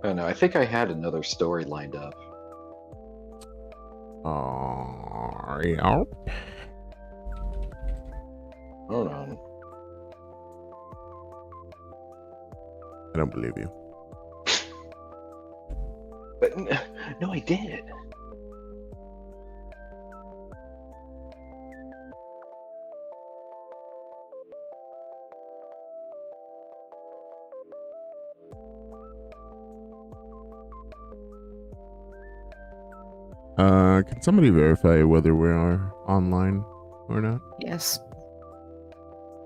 Oh no, I think I had another story lined up. Yeah. Hold on. I don't believe you. But no, I did. Can somebody verify whether we are online or not? Yes.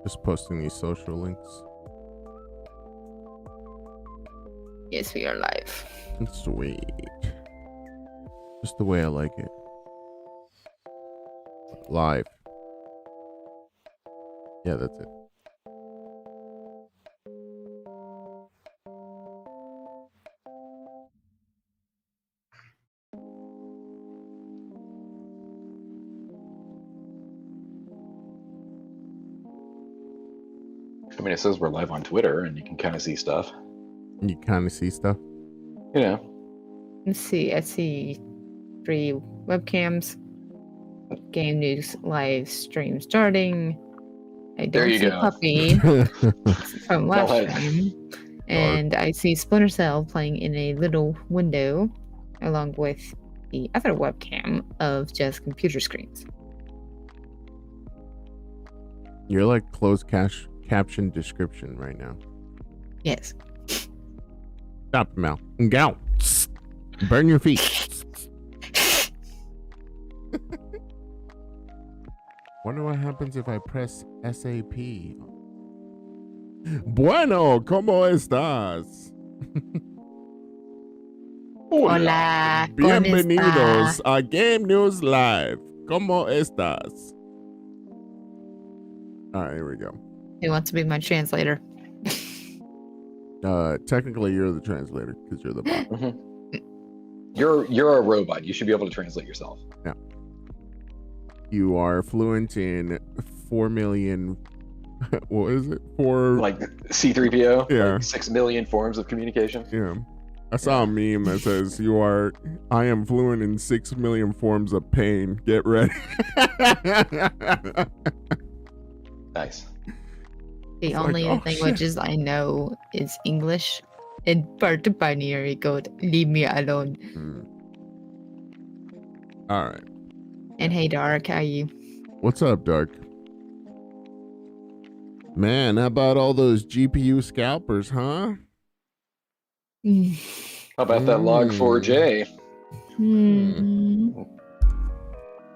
Just posting these social links. Yes, we are live. Sweet. Just the way I like it. Live. Yeah, that's it. I mean, it says we're live on Twitter, and you can kind of see stuff. You kind of see stuff? You know. Let's see. I see 3 webcams. Game news live stream starting. I don't see Puppy from last stream. And I see Splinter Cell playing in a little window along with the other webcam of just computer screens. You're like closed caption description right now. Yes. Stop, Mel. Go. Burn your feet. Wonder what happens if I press SAP. Bueno, ¿cómo estás? Hola. Bienvenidos a Game News Live. ¿Cómo estás? All right, here we go. Who wants to be my translator? Technically, you're the translator because you're the bot. You're a robot. You should be able to translate yourself. Yeah. You are fluent in 4 million. What is it? Like C3PO? Yeah. Like 6 million forms of communication? Yeah. I saw a meme that says, I am fluent in 6 million forms of pain. Get ready. Nice. The only languages I know is English and part of binary code. Leave me alone. All right. And hey, Dark, how are you? What's up, Dark? Man, how about all those GPU scalpers, huh? How about that Log4j?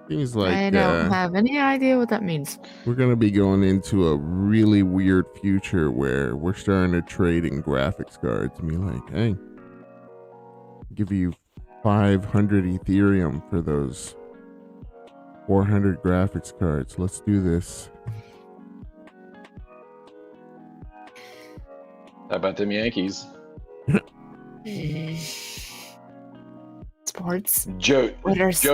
Seems like I don't have any idea what that means. We're gonna be going into a really weird future where we're starting to trade in graphics cards and be like, hey, give you 500 Ethereum for those 400 graphics cards. Let's do this. How about them Yankees? Sports. Joe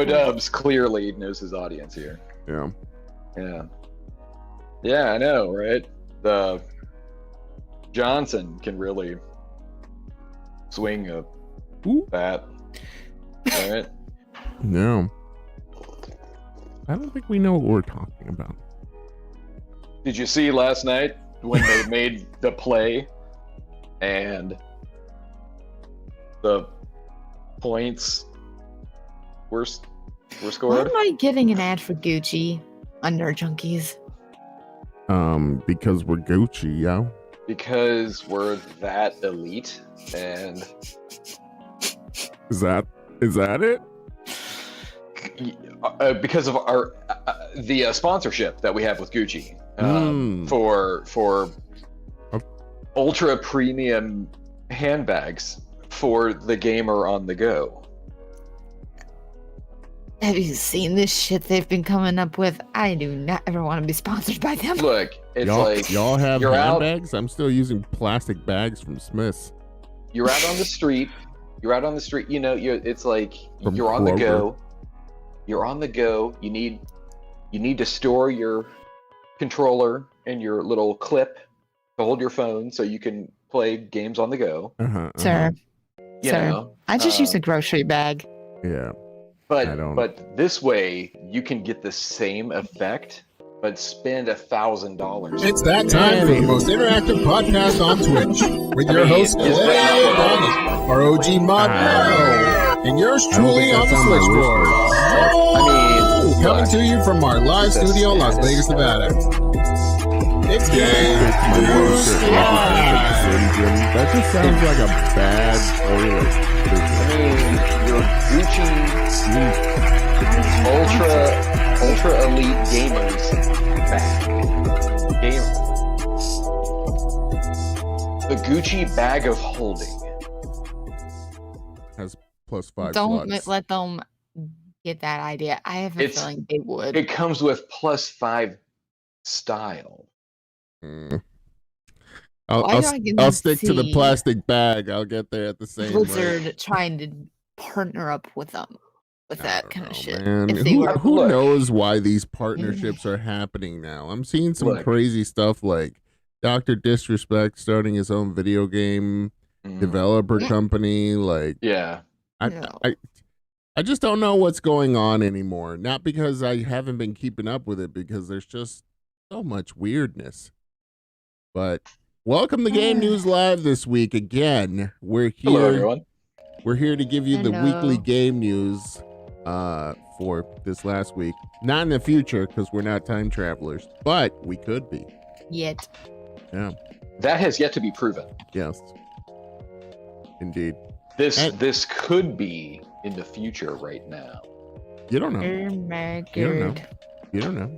Dubs clearly knows his audience here. Yeah. Yeah. Yeah, I know, right? The Johnson can really swing a bat. Right? No. I don't think we know what we're talking about. Did you see last night when they made the play and the points were scored? Why am I getting an ad for Gucci on Nerd Junkies? Because we're Gucci, yo. Because we're that elite, and is that it? Because of our the sponsorship that we have with Gucci for ultra premium handbags for the gamer on the go. Have you seen this shit they've been coming up with? I do not ever want to be sponsored by them. Look, it's y'all have handbags? Out, I'm still using plastic bags from Smith's. You're out on the street. You know, it's like From you're on Kroger. the go. You're on the go. You need to store your controller and your little clip to hold your phone so you can play games on the go. Sir. You know, I just use a grocery bag. Yeah. But this way you can get the same effect, but spend $1,000. It's that time for the most interactive podcast on Twitch with your host Clay Donnie, our OG mod and yours truly on the switchboard. Coming to you from our live studio in Las Vegas, Nevada. It's game. That just sounds like a bad toilet. Your Gucci ultra elite gamers bag. The Gucci bag of holding has +5 Don't slots. let them get that idea. I have a feeling they would. It comes with +5 style. I'll stick to the plastic bag. I'll get there at the same Blizzard rate. trying to partner up with them with that kind of shit. Man. Who knows why these partnerships are happening now? I'm seeing some crazy stuff like Dr. Disrespect starting his own video game developer company. Like, I just don't know what's going on anymore. Not because I haven't been keeping up with it, because there's just so much weirdness. But welcome to Game News Live this week again. We're here. Hello, everyone. We're here to give you the weekly game news for this last week. Not in the future, because we're not time travelers, but we could be. Yet. Yeah. That has yet to be proven. Yes. Indeed. This could be in the future right now. You don't know. Oh my God. You don't know.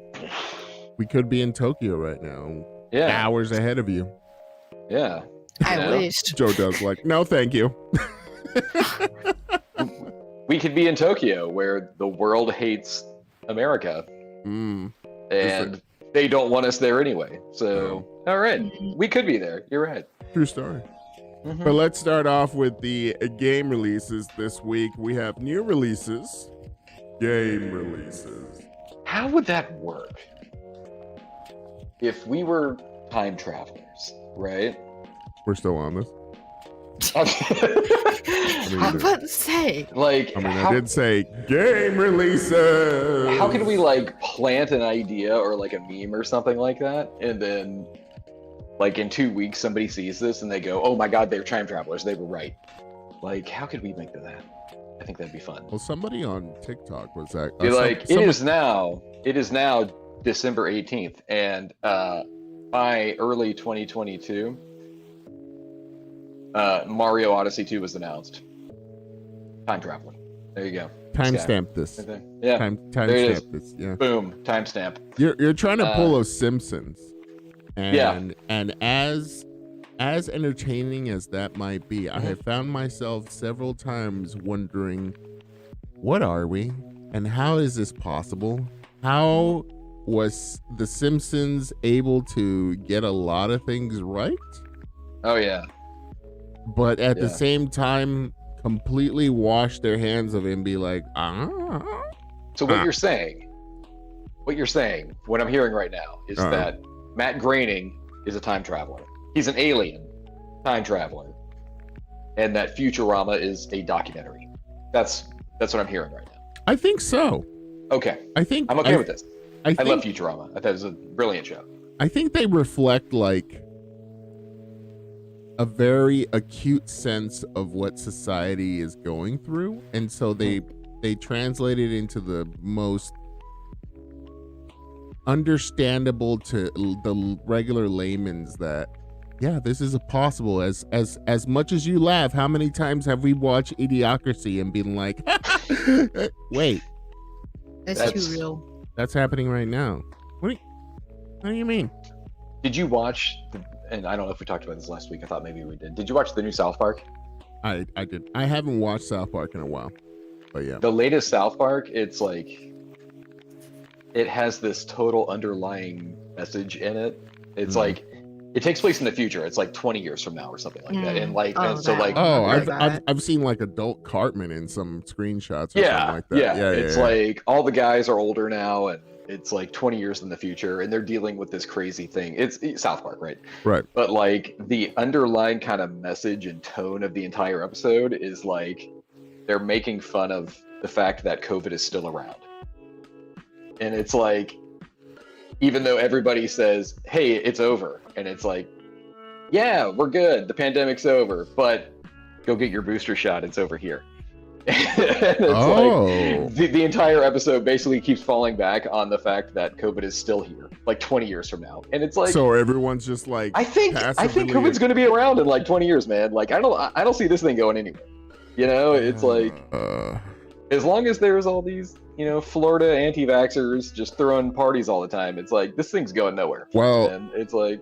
We could be in Tokyo right now. Yeah. Hours ahead of you. Yeah. I wish. Joe does like, no, thank you. We could be in Tokyo, where the world hates America, and they don't want us there anyway. So, all right, we could be there. You're right. True story. But let's start off with the game releases this week. We have new releases, game releases. How would that work? If we were time travelers, right? We're still on this. I'm about to say. Like, I did say game releases. How can we like plant an idea or like a meme or something like that, and then like in 2 weeks somebody sees this and they go, "Oh my God, they're time travelers. They were right." Like, how could we make that? I think that'd be fun. Well, somebody on TikTok was that. It is now December 18th, and by early 2022. Mario Odyssey 2 was announced. Time traveling. There you go. Timestamp this. Yeah. Timestamp this. Yeah. Boom. Timestamp. You're trying to pull a Simpsons. And as entertaining as that might be, I have found myself several times wondering, what are we? And how is this possible? How was the Simpsons able to get a lot of things right? Oh yeah. But at the same time, completely wash their hands of it and be like, So what you're saying, what I'm hearing right now is that Matt Groening is a time traveler. He's an alien time traveler, and that Futurama is a documentary. That's what I'm hearing right now. I think so. Okay. I'm okay with this. I love Futurama. I thought it was a brilliant show. I think they reflect like a very acute sense of what society is going through, and so they translate it into the most understandable to the regular layman's that this is possible. As much as you laugh, how many times have we watched Idiocracy and been like, wait, that's too real. That's happening right now. What do you mean? Did you watch and I don't know if we talked about this last week. I thought maybe we did. Did you watch the new South Park? I did. I haven't watched South Park in a while, but yeah. The latest South Park, it's like, it has this total underlying message in it. It's like, it takes place in the future. It's like 20 years from now or something like that. And like, I've seen like adult Cartman in some screenshots or something like that. Yeah. It's like all the guys are older now, and it's like 20 years in the future, and they're dealing with this crazy thing. It's South Park, right? Right. But like the underlying kind of message and tone of the entire episode is like they're making fun of the fact that COVID is still around. And it's like, even though everybody says, hey, it's over, and it's like, yeah, we're good, the pandemic's over, but go get your booster shot, it's over here. It's like the entire episode basically keeps falling back on the fact that COVID is still here, like 20 years from now. And it's like, so everyone's just like, I think COVID's going to be around in like 20 years, man. Like I don't see this thing going anywhere. You know, it's like as long as there's all these, you know, Florida anti-vaxxers just throwing parties all the time, it's like this thing's going nowhere. Well, and it's like,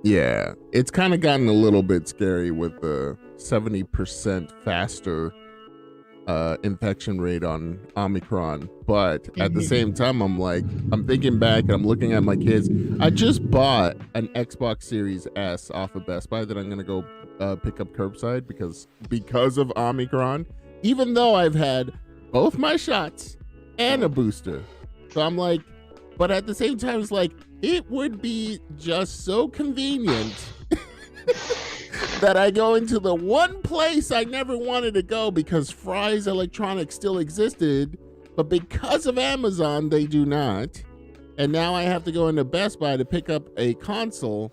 yeah, it's kind of gotten a little bit scary with the 70% faster infection rate on Omicron, but at the same time, I'm thinking back and I'm looking at my kids. I just bought an Xbox Series S off of Best Buy that I'm gonna go pick up curbside because of Omicron, even though I've had both my shots and a booster. So I'm like, but at the same time, it's like it would be just so convenient that I go into the one place I never wanted to go because Fry's Electronics still existed, but because of Amazon, they do not. And now I have to go into Best Buy to pick up a console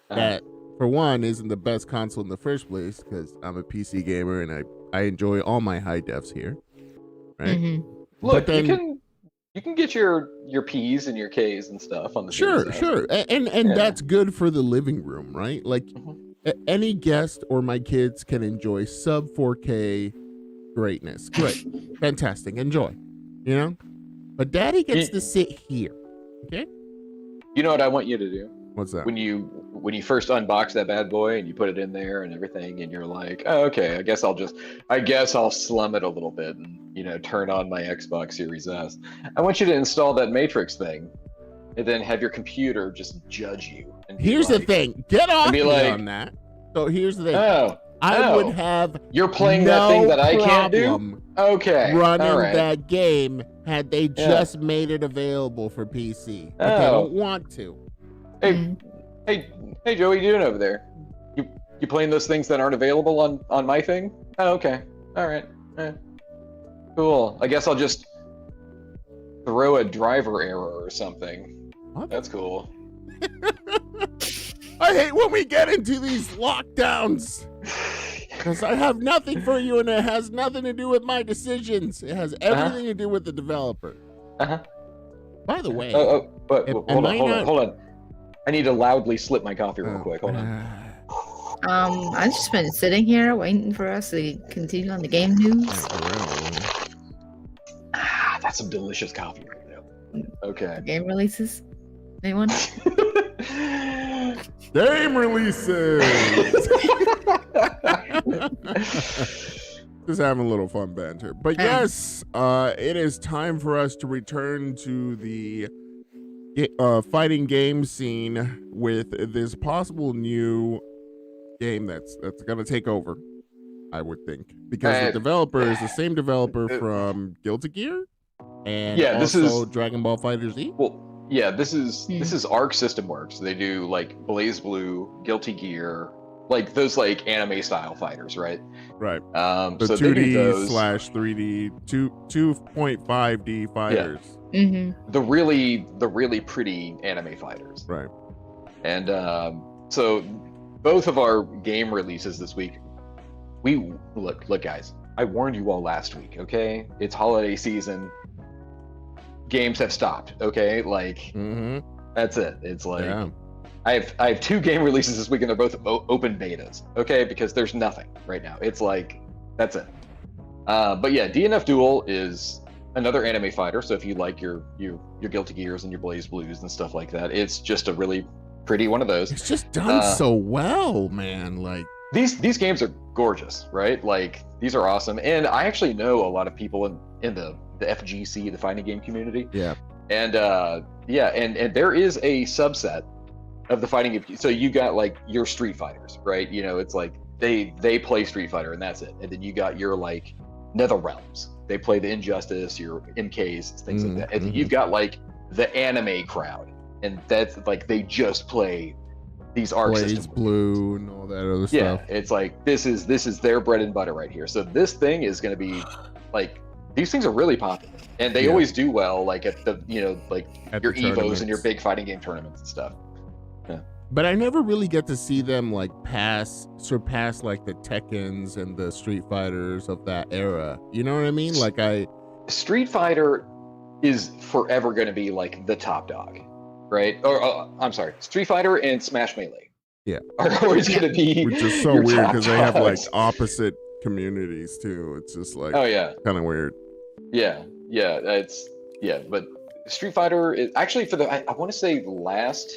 that, for one, isn't the best console in the first place because I'm a PC gamer and I enjoy all my high defs here. Right? Look, then, you can get your P's and your K's and stuff on the sure, and that's good for the living room, right? Like. Any guest or my kids can enjoy sub 4K greatness. Great. Fantastic. Enjoy. You know? But daddy gets to sit here. Okay? You know what I want you to do? What's that? When you first unbox that bad boy and you put it in there and everything and you're like, oh, okay, I guess I'll slum it a little bit and, you know, turn on my Xbox Series S. I want you to install that Matrix thing and then have your computer just judge you. Here's the thing. Get off me on that. So here's the thing. I would have You're playing that thing that I can't do? Okay. Running that game had they just made it available for PC. Okay, I don't want to. Hey, Joe, what are you doing over there? You playing those things that aren't available on my thing? Oh, okay. All right. Cool. I guess I'll just throw a driver error or something. What? That's cool. I hate when we get into these lockdowns because I have nothing for you and it has nothing to do with my decisions. It has everything to do with the developer. By the way, hold on. I need to loudly slip my coffee real quick. Hold on. I've just been sitting here waiting for us to continue on the game news. That's some delicious coffee right now. Okay. Game releases? Anyone? Game releases! Just having a little fun banter. But yes, it is time for us to return to the fighting game scene with this possible new game that's going to take over, I would think. Because the developer is the same developer from Guilty Gear and also Dragon Ball FighterZ. Well, yeah, this is Arc System Works. They do like Blaze Blue, Guilty Gear, like those like anime style fighters, right? Right. The so 2D/3D, 2.5D fighters. Yeah. The really pretty anime fighters. Right. And so both of our game releases this week, we look guys, I warned you all last week, okay? It's holiday season. Games have stopped, okay? Like that's it. It's like I have 2 game releases this week and they're both open betas, okay? Because there's nothing right now. It's like that's it. But yeah, DNF Duel is another anime fighter. So if you like your Guilty Gears and your Blaze Blues and stuff like that, it's just a really pretty one of those. It's just done so well, man. Like these games are gorgeous, right? Like these are awesome. And I actually know a lot of people in the FGC, the fighting game community. Yeah. And and there is a subset of the fighting game. So you got like your Street Fighters, right? You know, it's like they play Street Fighter and that's it. And then you got your like Nether Realms. They play the Injustice, your MKs, things like that. And then you've got like the anime crowd, and that's like they just play these Arc Blaze System Blue and all that other yeah, stuff. it's like this is their bread and butter right here. So this thing is going to be like these things are really popular, and they always do well. Like at the like At your the Evos and your big fighting game tournaments and stuff. Yeah. But I never really get to see them like surpass like the Tekkens and the Street Fighters of that era. You know what I mean? Like Street Fighter is forever going to be like the top dog, right? Or I'm sorry, Street Fighter and Smash Melee. Yeah. Are always going to be. Which is so your weird top because they have like dogs. opposite communities too. It's just like Oh yeah. kind of weird. Yeah, but Street Fighter is actually for the I want to say last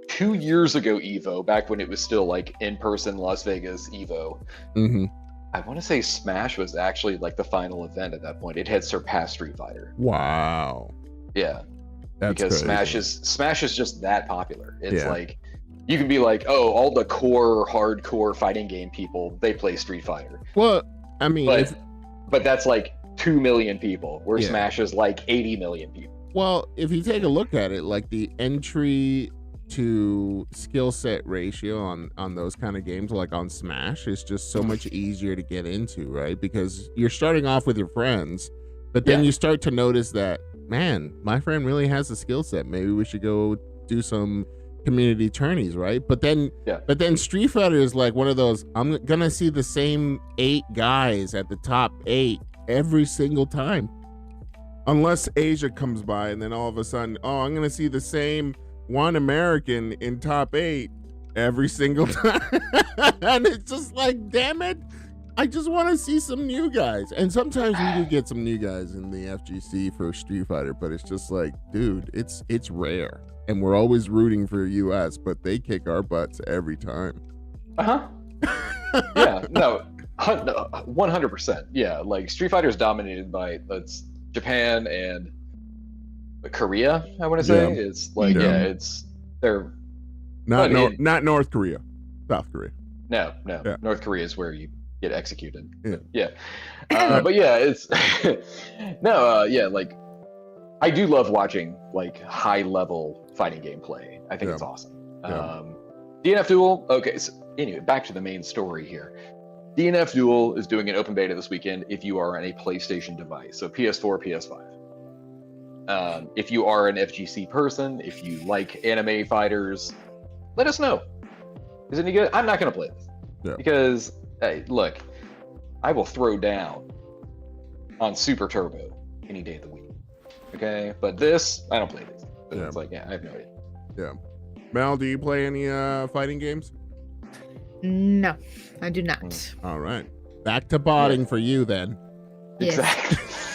2 years ago Evo, back when it was still like in person Las Vegas Evo. Mm-hmm. I want to say Smash was actually like the final event at that point. It had surpassed Street Fighter. Wow. Yeah, That's because crazy. Smash is just that popular. It's Yeah. like you can be like, oh, all the core hardcore fighting game people they play Street Fighter, Well, I mean, but that's like 2 million people, where Yeah. Smash is like 80 million people. well, if you take a look at it, like the entry to skill set ratio on those kind of games, like on Smash, is just so much easier to get into, right? Because you're starting off with your friends, but then you start to notice that, man, my friend really has a skill set. Maybe we should go do some community tourneys, right? But then Street Fighter is like one of those, I'm gonna see the same 8 guys at the top 8 every single time, unless Asia comes by, and then all of a sudden, oh, I'm gonna see the same one American in top 8 every single time. And it's just like, damn it, I just want to see some new guys. And sometimes we do get some new guys in the FGC for Street Fighter, but it's just like, dude, it's rare, and we're always rooting for US, but they kick our butts every time. Yeah, no, 100%. Yeah, like Street Fighter is dominated by Japan and Korea. I want to say it's like they're not North Korea, South Korea. No, Yeah. North Korea is where you get executed. Yeah. But yeah, it's like I do love watching like high level fighting game play. I think it's awesome. DNF Duel. Okay, so anyway, back to the main story here. DNF Duel is doing an open beta this weekend if you are on a PlayStation device, so PS4, PS5. If you are an FGC person, if you like anime fighters, let us know. Is it any good? I'm not going to play this because, hey, look, I will throw down on Super Turbo any day of the week. Okay, but this, I don't play this. But it's like, I have no idea. Yeah. Mel, do you play any fighting games? No, I do not. All right. Back to botting for you then. Yes.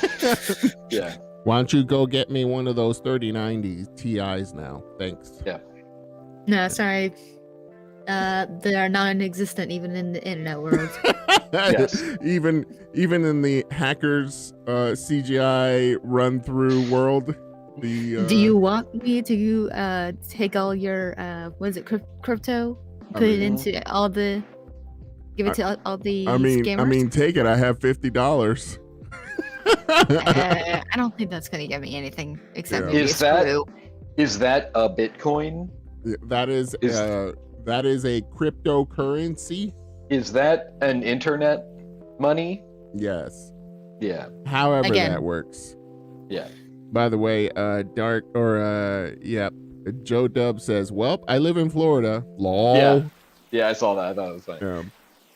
Exactly. Yeah. Why don't you go get me one of those 3090 Ti's now? Thanks. Yeah. No, sorry. They are non-existent even in the internet world. Yes. Even in the hackers CGI run through world. The do you want me to take all your crypto, put it into all the, give it to all the scammers? I mean, take it. I have $50. I don't think that's gonna get me anything except maybe Is that a Bitcoin? That is a cryptocurrency. Is that an internet money? Yes. Yeah. However Again. that works. Yeah. By the way, Joe Dub says, "Well, I live in Florida." Lol. Yeah, I saw that. I thought it was funny. Yeah.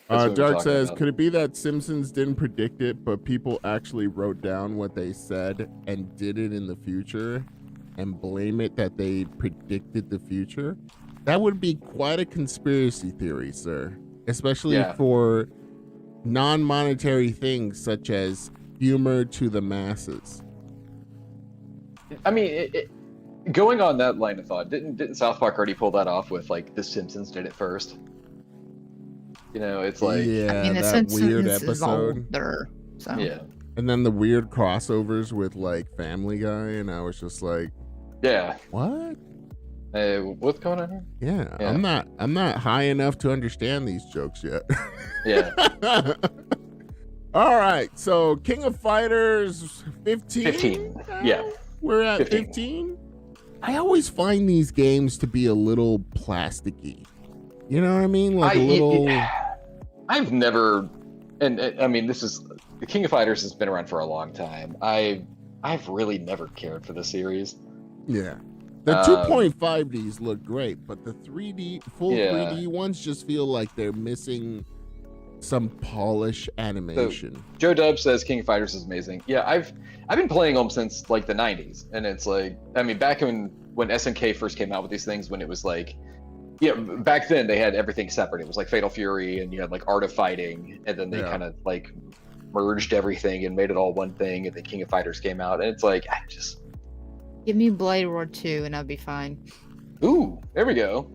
That's what we're Dark talking says, about. "Could it be that Simpsons didn't predict it, but people actually wrote down what they said and did it in the future, and blame it that they predicted the future?" That would be quite a conspiracy theory, sir. Especially for non-monetary things such as humor to the masses. I mean, going on that line of thought, didn't South Park already pull that off with like The Simpsons did it first? You know, it's like I mean, the that Simpsons weird is episode. older, so. yeah, And then the weird crossovers with like Family Guy, and I was just like, yeah. what? What's going on here? Yeah, I'm not high enough to understand these jokes yet. Yeah. All right, so King of Fighters 15. 15. Yeah. We're at 15. I always find these games to be a little plasticky. You know what I mean? Like a little. I've never, and I mean, this is the King of Fighters has been around for a long time. I've really never cared for the series. Yeah. The 2.5Ds look great, but the 3D, full 3D ones just feel like they're missing some polish animation. So, Joe Dub says King of Fighters is amazing. Yeah, I've been playing them since like the 90s, and it's like, I mean, back when SNK first came out with these things, when it was like, back then they had everything separate. It was like Fatal Fury, and you had like Art of Fighting, and then they kind of like merged everything and made it all one thing, and the King of Fighters came out, and it's like, I just give me Blade Roar 2 and I'll be fine. Ooh, there we go.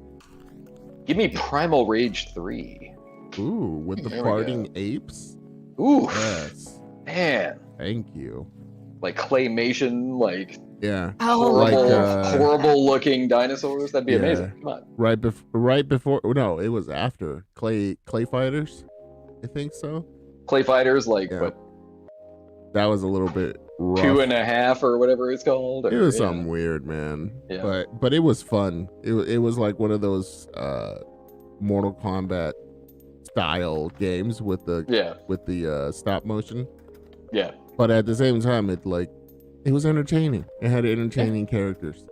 Give me Primal Rage 3. Ooh, with the farting apes? Ooh. Yes. Man. Thank you. Like claymation, like horrible looking dinosaurs. That'd be amazing. Come on. Right before no, it was after Clay Fighters. I think so. Clay Fighters, like what? That was a little bit rough. 2.5 or whatever it's called. It was something weird, man. Yeah. But it was fun. It was like one of those Mortal Kombat style games with the stop motion. Yeah. But at the same time, it was entertaining. It had entertaining characters.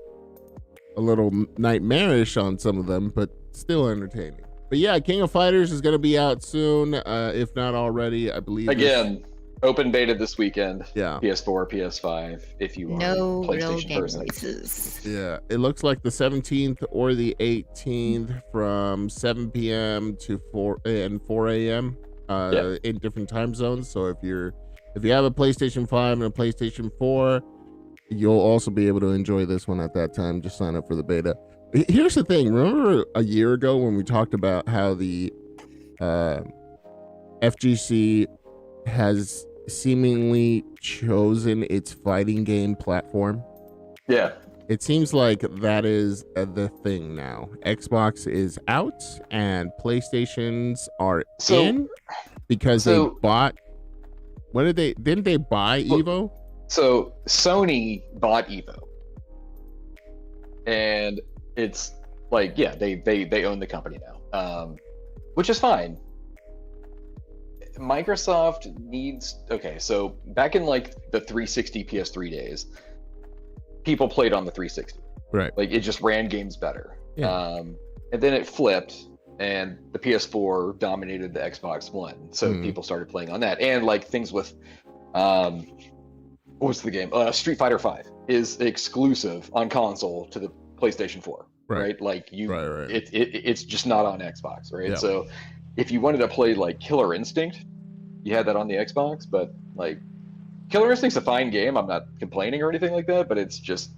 A little nightmarish on some of them, but still entertaining. But yeah, King of Fighters is going to be out soon, if not already, I believe. Again, open beta this weekend. Yeah. PS4, PS5, if you are no PlayStation real person. Releases. Yeah, it looks like the 17th or the 18th from 7 p.m. to 4 a.m. In different time zones. So if you have a PlayStation 5 and a PlayStation 4, you'll also be able to enjoy this one at that time. Just sign up for the beta. Here's the thing. Remember a year ago when we talked about how the FGC has seemingly chosen its fighting game platform? Yeah. It seems like that is the thing now. Xbox is out and PlayStations are in because they bought. Didn't they buy Evo? So Sony bought Evo. And it's like, they own the company now, which is fine. Microsoft needs, so back in like the 360 PS3 days, people played on the 360. Right. Like it just ran games better. Yeah. And then it flipped and the PS4 dominated the Xbox One. So people started playing on that. And like things with, what was the game? Street Fighter 5 is exclusive on console to the PlayStation 4. Right? Like it's just not on Xbox, right? Yeah. So if you wanted to play like Killer Instinct, you had that on the Xbox, but like Killer Instinct's a fine game. I'm not complaining or anything like that, but it's just,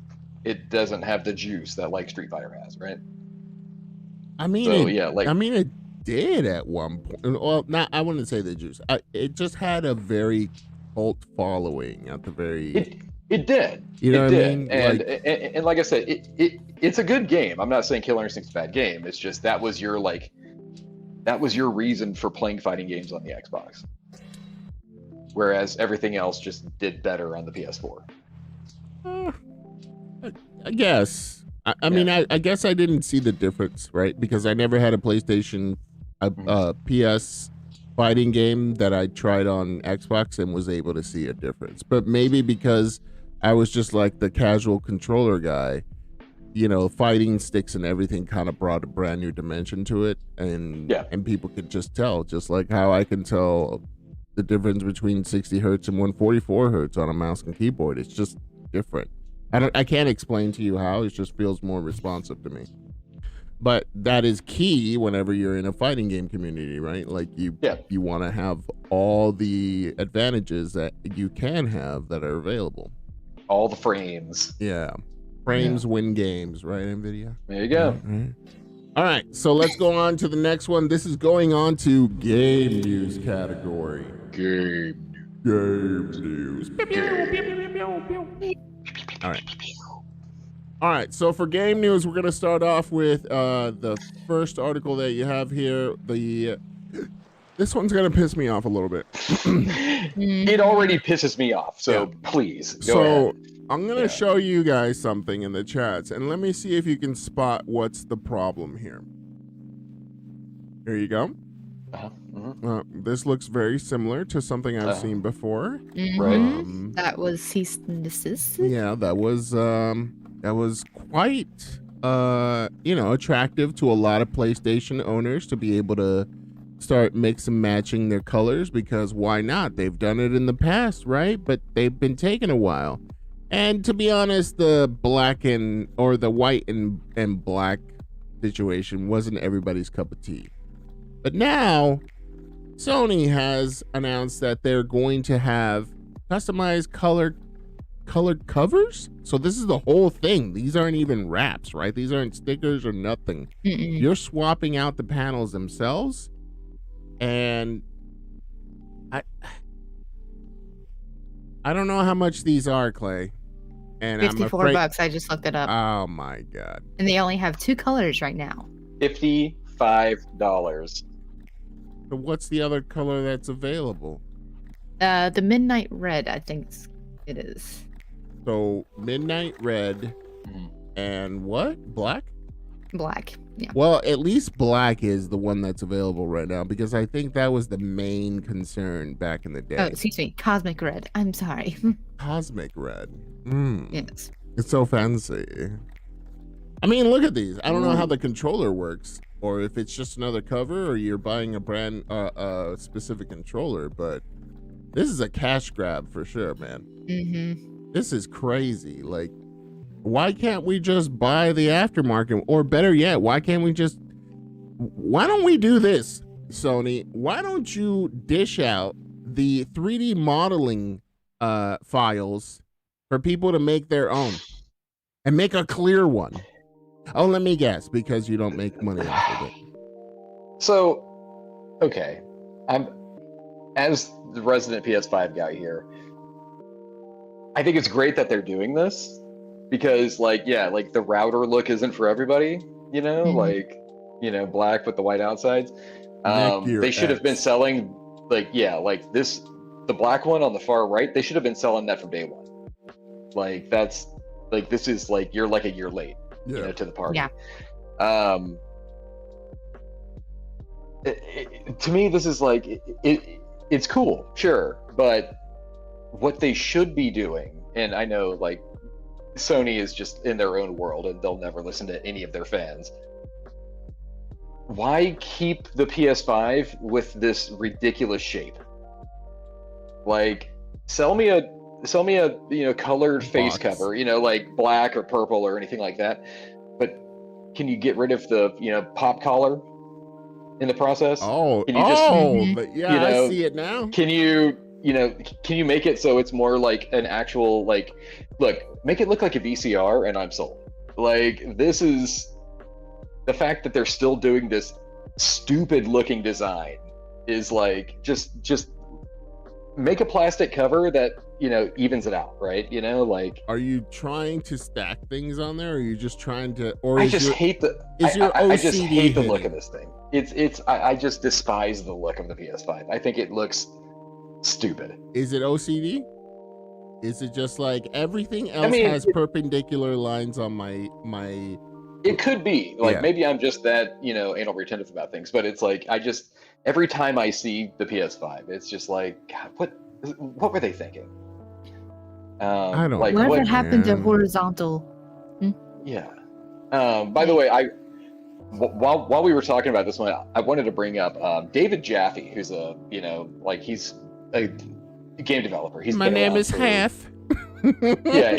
it doesn't have the juice that like Street Fighter has, right? I mean, it did at one point. Well, I wouldn't say the juice. It just had a very cult following at the very. It did. You know what I mean? And like I said, it's a good game. I'm not saying Killer Instinct's a bad game. It's just that was your reason for playing fighting games on the Xbox. Whereas everything else just did better on the PS4. I guess. I mean, I guess I didn't see the difference, right? Because I never had a PlayStation, PS fighting game that I tried on Xbox and was able to see a difference. But maybe because I was just like the casual controller guy, fighting sticks and everything kind of brought a brand new dimension to it, and people could just tell, just like how I can tell the difference between 60 hertz and 144 hertz on a mouse and keyboard. It's just different. I can't explain to you how. It just feels more responsive to me. But that is key whenever you're in a fighting game community, right? Like you want to have all the advantages that you can have that are available. All the frames. Yeah. Frames win games, right, NVIDIA? There you go. Right. All right, so let's go on to the next one. This is going on to game news category. Game news. All right, so for game news, we're going to start off with the first article that you have here. This one's going to piss me off a little bit. It already pisses me off, so please, go ahead. I'm going to show you guys something in the chats, and let me see if you can spot what's the problem here. Here you go. This looks very similar to something I've seen before. Right. That was cease and desist. Yeah, that was quite attractive to a lot of PlayStation owners to be able to start mix and matching their colors, because why not? They've done it in the past, right? But they've been taking a while. And to be honest, the white and black situation wasn't everybody's cup of tea. But now Sony has announced that they're going to have customized colored covers. So this is the whole thing. These aren't even wraps, right? These aren't stickers or nothing. You're swapping out the panels themselves. And I don't know how much these are, Clay. And $54. I just looked it up. Oh my god! And they only have 2 colors right now. $55. So what's the other color that's available? The midnight red, I think it is. So midnight red and what? Black? Black. Yeah. Well, at least black is the one that's available right now, because I think that was the main concern back in the day. Oh, excuse me. Cosmic red. I'm sorry. Cosmic red. Yes. It's so fancy. I mean, look at these. I don't know how the controller works, or if it's just another cover, or you're buying a brand specific controller, but this is a cash grab for sure, man. This is crazy. Like, why can't we just buy the aftermarket? Or better yet, why don't we do this, Sony? Why don't you dish out the 3D modeling files for people to make their own and make a clear one? Oh, let me guess, because you don't make money off of it. So, okay, I'm as the resident PS5 guy here. I think it's great that they're doing this, because the router look isn't for everybody, black with the white outsides. They should have been selling the black one on the far right. They should have been selling that from day one. This is you're like a year late, to the party. Yeah. To me, this is it's cool, sure, but what they should be doing, and I know Sony is just in their own world and they'll never listen to any of their fans. Why keep the PS5 with this ridiculous shape? Sell me a colored face cover, black or purple or anything like that. But can you get rid of the pop collar in the process? Oh, can you but yeah, I see it now. Can you make it so it's more like an actual make it look like a VCR, and I'm sold. This is the fact that they're still doing this stupid looking design is just make a plastic cover that evens it out, right? Are you trying to stack things on there, or are you just trying to? I just hate the look of this thing. I just despise the look of the PS5. I think it looks stupid. Is it OCD? Is it just everything else has perpendicular lines on my? It could be maybe I'm just that anal retentive about things, but it's every time I see the PS5, it's just God, what were they thinking? I don't. Whatever happened to horizontal? Yeah. By the way, while we were talking about this one, I wanted to bring up David Jaffe, who's he's a game developer. My name is Half. Yeah,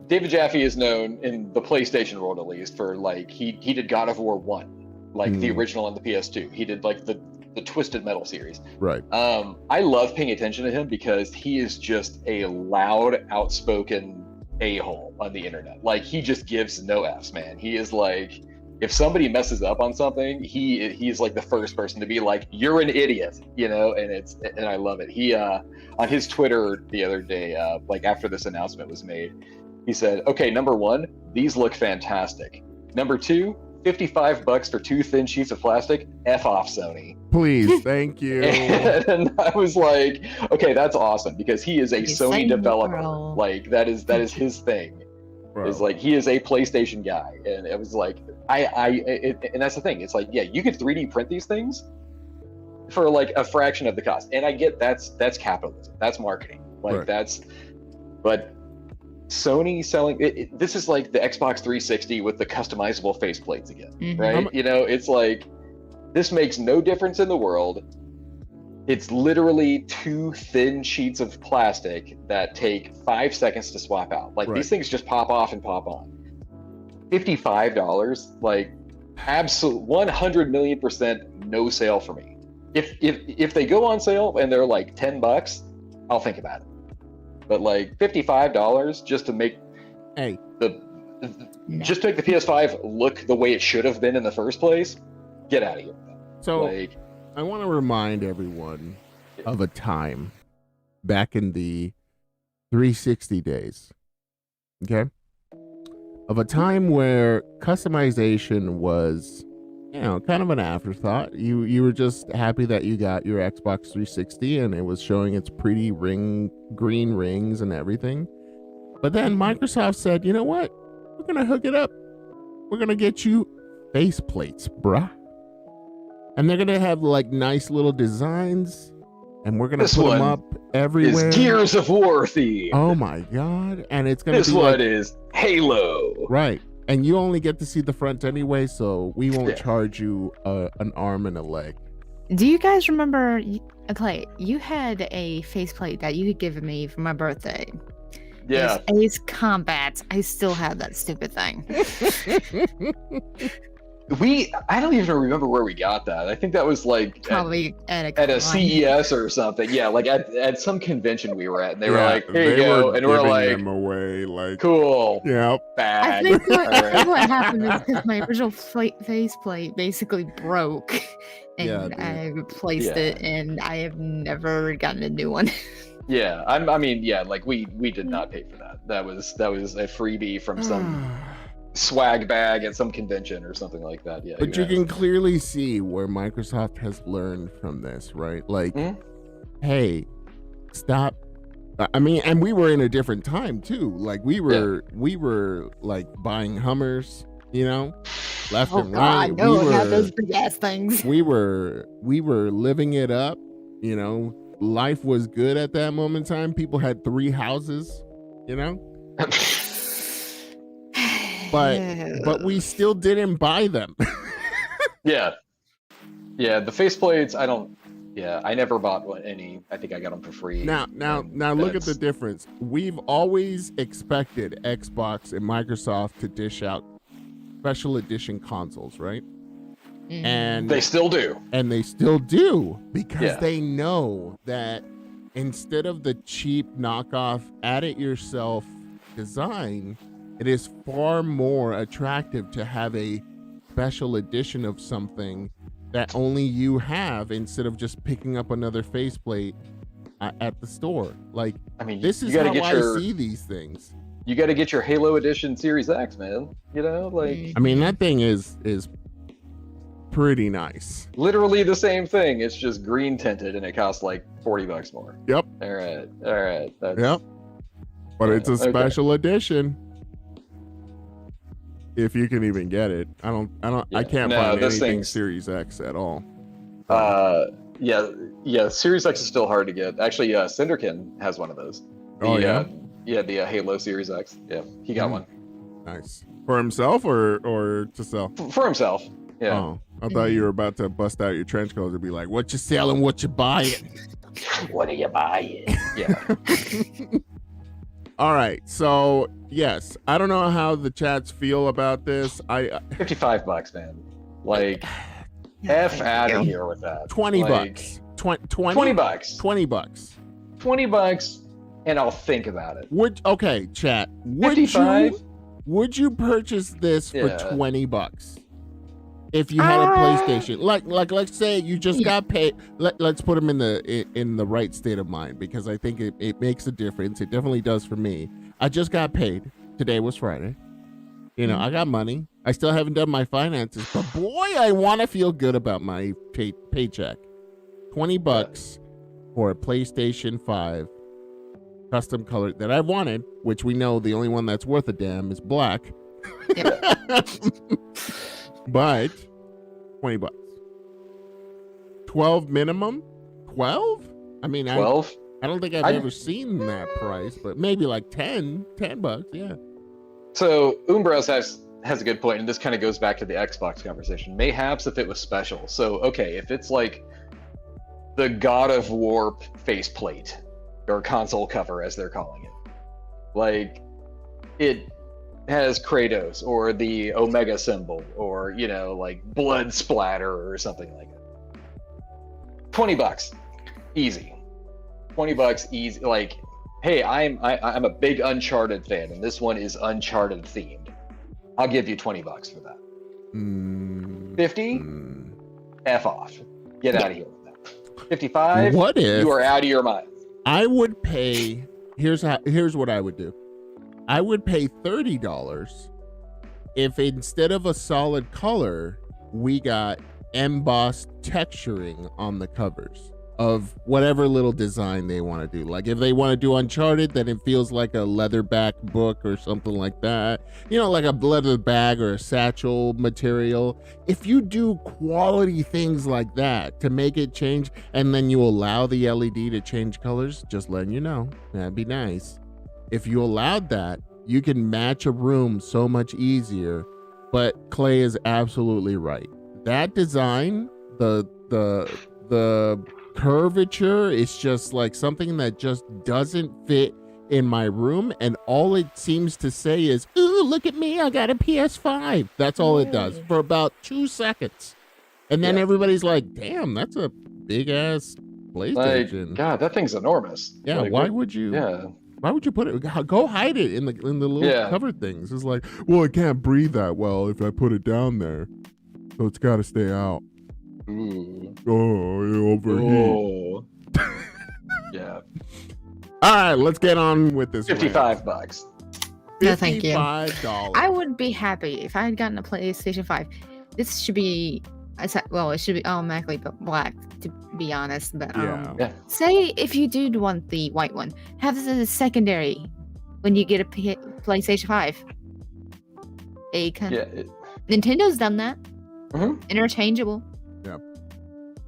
David Jaffe is known in the PlayStation world, at least, for he did God of War 1, the original on the PS2. He did the Twisted Metal series. Right. I love paying attention to him because he is just a loud, outspoken a-hole on the internet. He just gives no F's, man. He is if somebody messes up on something, he's the first person to be you're an idiot, and I love it. He on his Twitter the other day, after this announcement was made, he said, okay, number 1, these look fantastic. Number 2, $55 for 2 thin sheets of plastic. F off, Sony. Please, thank you. And I was like, okay, that's awesome, because he is a He's Sony saying, developer. bro. Like that is his thing. Bro. Is like he is a PlayStation guy, and it was like and that's the thing. It's like, yeah, you could 3D print these things for like a fraction of the cost, and I get that's capitalism, that's marketing, like right. but Sony selling this is like the Xbox 360 with the customizable faceplates again, right? It's like, this makes no difference in the world. It's literally 2 thin sheets of plastic that take 5 seconds to swap out. Like these things just pop off and pop on. $55, like absolute 100 million % no sale for me. If they go on sale and they're like $10, I'll think about it. But like $55 just to make just to make the PS5 look the way it should have been in the first place, get out of here. So I want to remind everyone of a time back in the 360 days, okay? Of a time where customization was, kind of an afterthought. You were just happy that you got your Xbox 360 and it was showing its pretty green rings and everything. But then Microsoft said, you know what? We're going to hook it up. We're going to get you faceplates, bruh. And they're going to have like nice little designs, and we're going to put them up everywhere. Is Gears of War theme. Oh my God. And it's going to be this one is Halo. Right. And you only get to see the front anyway, so we won't charge you an arm and a leg. Do you guys remember, Clay, you had a faceplate that you had given me for my birthday. Yeah. Ace Combat. I still have that stupid thing. I don't even remember where we got that. I think that was like probably at a CES or something. Yeah, like at some convention we were at, and they were like, "Here you go," and we're like, them away, like, "Cool, yeah." Bag. I think what happened is because my original faceplate basically broke, and I replaced it, and I have never gotten a new one. Yeah, I mean, like we did not pay for that. That was a freebie from some swag bag at some convention or something like that. Yeah, but you can clearly see where Microsoft has learned from this, right? Like, hey, stop. I mean, and we were in a different time too. Like we were like buying Hummers, left and right. No, we were those big ass things. We were living it up. Life was good at that moment in time. People had 3 houses, But we still didn't buy them. Yeah, the faceplates, I never bought any. I think I got them for free. Now look at the difference. We've always expected Xbox and Microsoft to dish out special edition consoles, right? And they still do. And they still do because they know that instead of the cheap knockoff, add it yourself design, it is far more attractive to have a special edition of something that only you have instead of just picking up another faceplate at the store. Like, I mean, this is how I see these things. You got to get your Halo Edition Series X, man. I mean, that thing is pretty nice. Literally the same thing. It's just green tinted and it costs like $40 more. Yep. All right. Yep. But it's a special edition. If you can even get it. I can't find anything Series X at all. Series X is still hard to get. Actually, Cinderkin has one of those. The Halo Series X. Yeah, he got one. Nice. For himself or to sell? For himself. Yeah. Oh, I thought you were about to bust out your trench coat and be like, "What you selling? What you buying? What are you buying?" Yeah. All right, so yes, I don't know how the chats feel about this. $55, man. Like, F out of here with that. $20. $20. $20. $20, and I'll think about it. Okay, chat. Would you purchase this for $20? If you had a PlayStation, like let's say you just got paid. Let's put them in the right state of mind, because I think it makes a difference. It definitely does for me. I just got paid. Today was Friday. You know, I got money. I still haven't done my finances, but boy, I want to feel good about my paycheck. $20 for a PlayStation 5 custom color that I wanted, which we know the only one that's worth a damn is black. Yep. But $20. 12 minimum? 12? I mean, 12? I don't think I've ever seen that price, but maybe like $10, yeah. So Umbros has a good point, and this kind of goes back to the Xbox conversation. Mayhaps if it was special. So, okay, if it's like the God of War faceplate, or console cover as they're calling it, like it has Kratos or the Omega symbol, or, you know, like blood splatter or something like that. $20, easy. $20 easy. Like, hey, I'm a big Uncharted fan, and this one is Uncharted themed. I'll give you $20 for that. 50? F off. Get out of here with that. 55? What if you are out of your mind? I would pay? Here's what I would do. I would pay $30 if instead of a solid color, we got embossed texturing on the covers of whatever little design they want to do. Like if they want to do Uncharted, then it feels like a leatherback book or something like that. You know, like a leather bag or a satchel material. If you do quality things like that to make it change, and then you allow the LED to change colors, just letting you know, that'd be nice. If you allowed that, you can match a room so much easier. But Clay is absolutely right. That design, the curvature is just like something that just doesn't fit in my room, and all it seems to say is, ooh, look at me, I got a PS5. That's all it does for about 2 seconds. And then everybody's like, damn, that's a big ass PlayStation. Like, God, that thing's enormous. Yeah, like, why would you put it? Go hide it in the little covered things. It's like, well, it can't breathe that well if I put it down there, so it's got to stay out. Ooh. Oh, overheat. Yeah. All right, let's get on with this. $55. No, thank you. $55. I would be happy if I had gotten a PlayStation 5. This should be, well, it should be automatically black, to be honest. But say if you do want the white one, have this as a secondary when you get a PlayStation 5. Nintendo's done that. Interchangeable. Yeah.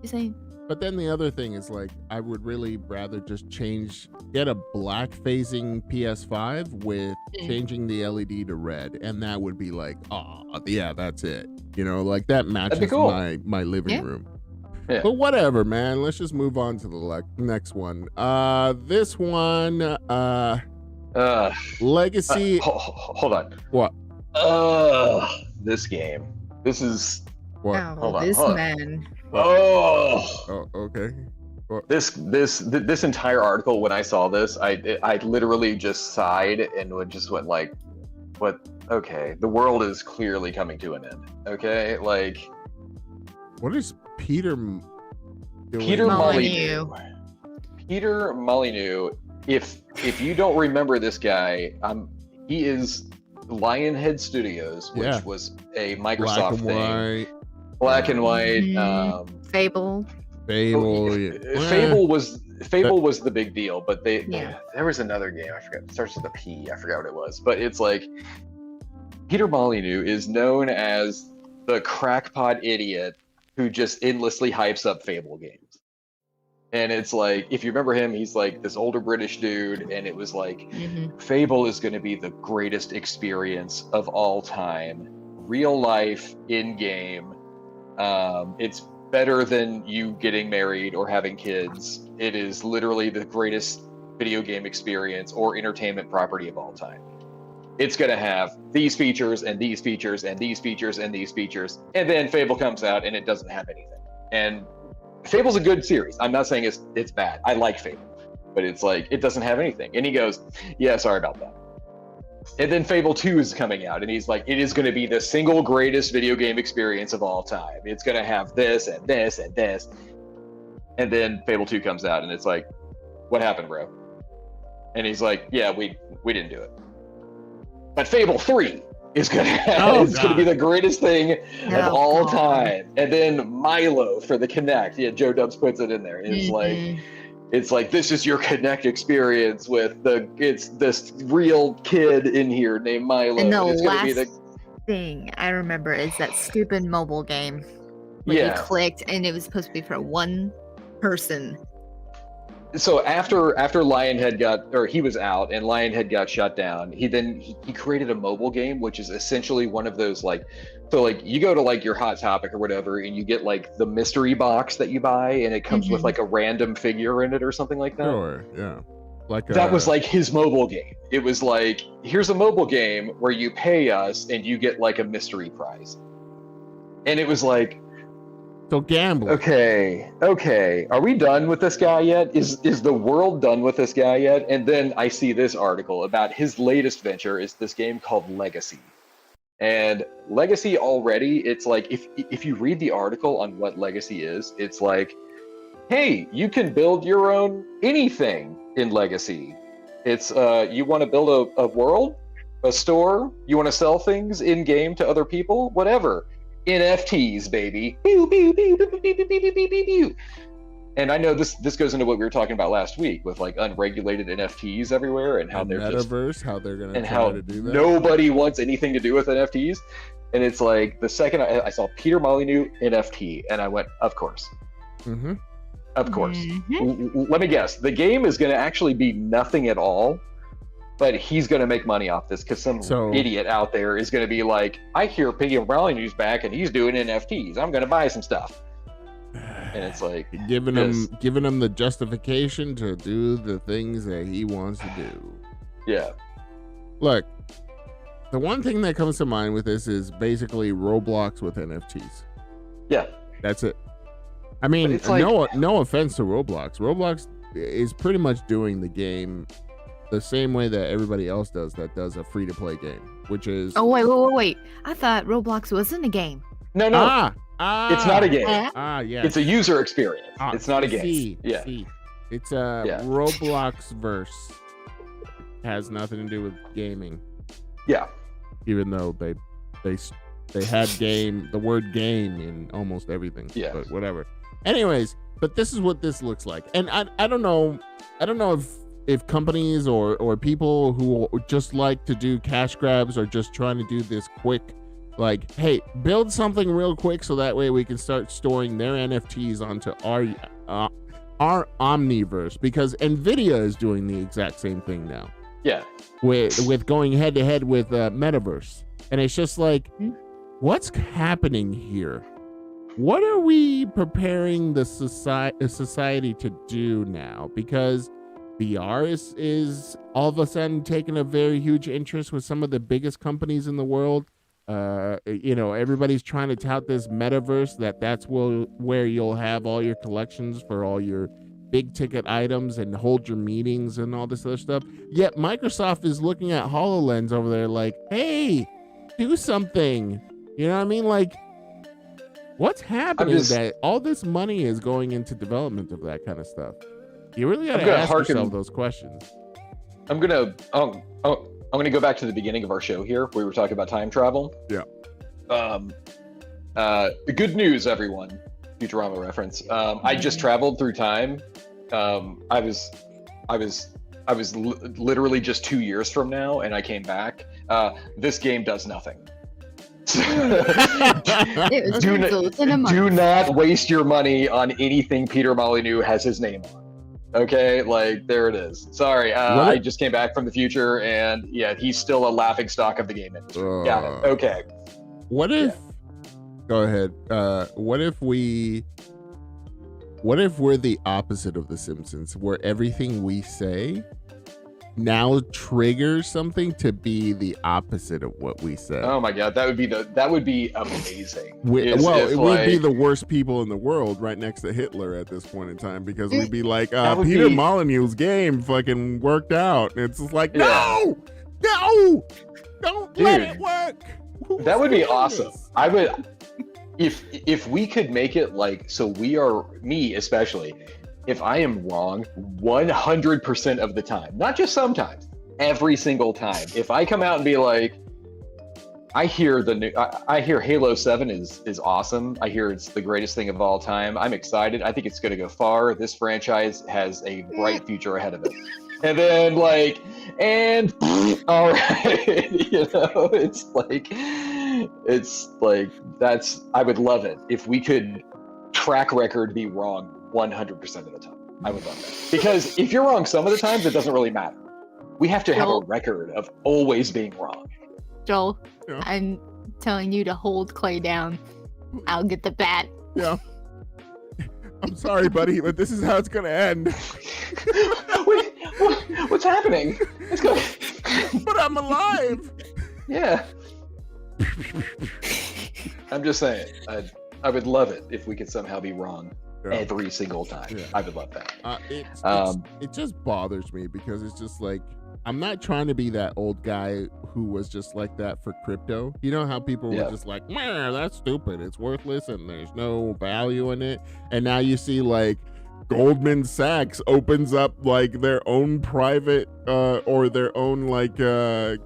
You saying? But then the other thing is, like, I would really rather just get a black phasing PS5 with changing the LED to red, and that would be like, that's it. You know, like that matches cool. my living room. Yeah. But whatever, man. Let's just move on to the next one. This one, Legacy. Hold on. What? This game. This is. What? Oh, this man. Oh, okay. What? This entire article, when I saw this, I literally just sighed and went like, what? Okay, the world is clearly coming to an end. Okay, like. What is Peter Molyneux? Peter Molyneux. If you don't remember this guy, he is Lionhead Studios, which was a Microsoft thing. Black and white. Fable. Fable was the big deal, but there was another game, I forgot. It starts with a P. I forgot what it was, but it's like Peter Molyneux is known as the crackpot idiot who just endlessly hypes up Fable games. And it's like, if you remember him, he's like this older British dude, and it was like, Fable is going to be the greatest experience of all time, real life, in game. It's better than you getting married or having kids. It is literally the greatest video game experience or entertainment property of all time. It's going to have these features and these features and these features and these features. And then Fable comes out and it doesn't have anything. And Fable's a good series. I'm not saying it's bad. I like Fable. But it's like, it doesn't have anything. And he goes, yeah, sorry about that. And then Fable 2 is coming out, and he's like, it is going to be the single greatest video game experience of all time. It's going to have this and this and this. And then Fable 2 comes out, and it's like, what happened, bro? And he's like, yeah, we didn't do it. But Fable 3 is gonna be the greatest thing of all time. And then Milo for the Kinect. Yeah, Joe Dubs puts it in there. It's like this is your Kinect experience with it's this real kid in here named Milo. And the last thing I remember is that stupid mobile game where you clicked and it was supposed to be for one person. So after Lionhead he was out and Lionhead got shut down, he created a mobile game, which is essentially one of those you go to your Hot Topic or whatever and you get the mystery box that you buy and it comes with a random figure in it or something like that. Sure, yeah. That was his mobile game. It was here's a mobile game where you pay us and you get a mystery prize. And it was so gambling. Okay. Are we done with this guy yet? Is the world done with this guy yet? And then I see this article about his latest venture is this game called Legacy. And Legacy already, it's if you read the article on what Legacy is, it's hey, you can build your own anything in Legacy. It's you want to build a world, a store, you want to sell things in game to other people, whatever. NFTs, baby. And I know this goes into what we were talking about last week with unregulated NFTs everywhere and how they're metaverse, how they're going to try to do that. Nobody wants anything to do with NFTs. And it's the second I saw Peter Molyneux NFT and I went, of course. Mm-hmm. Of course. Mm-hmm. Let me guess. The game is going to actually be nothing at all. But he's going to make money off this because some idiot out there is going to be I hear Peter Molyneux's back and he's doing NFTs. I'm going to buy some stuff. And it's giving him the justification to do the things that he wants to do. Yeah. Look, the one thing that comes to mind with this is basically Roblox with NFTs. Yeah. That's it. I mean, no offense to Roblox. Roblox is pretty much doing the game the same way that everybody else does that does a free-to-play game, which is... Oh, wait. I thought Roblox wasn't a game. No. It's not a game. Yeah. It's a user experience. It's not a game. It's a Roblox verse. Has nothing to do with gaming. Yeah. Even though they had the word game in almost everything. Yeah. But whatever. Anyways, but this is what this looks like. And I don't know if companies or people who just like to do cash grabs are just trying to do this quick, hey, build something real quick so that way we can start storing their NFTs onto our Omniverse, because Nvidia is doing the exact same thing now. Yeah. With going head to head with Metaverse. And it's just what's happening here? What are we preparing the society to do now? Because VR is all of a sudden taking a very huge interest with some of the biggest companies in the world. Everybody's trying to tout this metaverse that's where you'll have all your collections for all your big ticket items and hold your meetings and all this other stuff. Yet Microsoft is looking at HoloLens over there hey, do something. You know what I mean? What's happening that all this money is going into development of that kind of stuff? You really got to ask yourself those questions. I'm gonna go back to the beginning of our show here. We were talking about time travel. Yeah. Good news, everyone. Futurama reference. I just traveled through time. I was literally just 2 years from now, and I came back. This game does nothing. Do not waste your money on anything Peter Molyneux has his name on. Okay, there it is. Sorry, I just came back from the future, and he's still a laughing stock of the game industry. Got it. Okay. What if? Go ahead. What if we're the opposite of The Simpsons, where everything we say now triggers something to be the opposite of what we said? Oh my god, that would be amazing. We'd be the worst people in the world, right next to Hitler at this point in time, because we'd be Peter Molyneux's game fucking worked out. And it's just no, don't let it work. That would be awesome. I would, if we could make it so we are, me especially, if I am wrong 100% of the time, not just sometimes, every single time, if I come out and be I hear I hear Halo 7 is awesome. I hear it's the greatest thing of all time. I'm excited. I think it's going to go far. This franchise has a bright future ahead of it. And then all right, it's like that's, I would love it if we could track record be wrong 100% of the time. I would love that, because if you're wrong some of the times, it doesn't really matter. We have to have a record of always being wrong. Joel, yeah. I'm telling you to hold Clay down. I'll get the bat. Yeah. I'm sorry, buddy, but this is how it's gonna end. Wait, what's happening? It's going. But I'm alive. Yeah. I'm just saying. I would love it if we could somehow be wrong every single time. Yeah. I would love that. It just bothers me because it's just like, I'm not trying to be that old guy who was just like that for crypto. You know how people were just like, man, that's stupid. It's worthless and there's no value in it. And now you see like Goldman Sachs opens up like their own private or their own like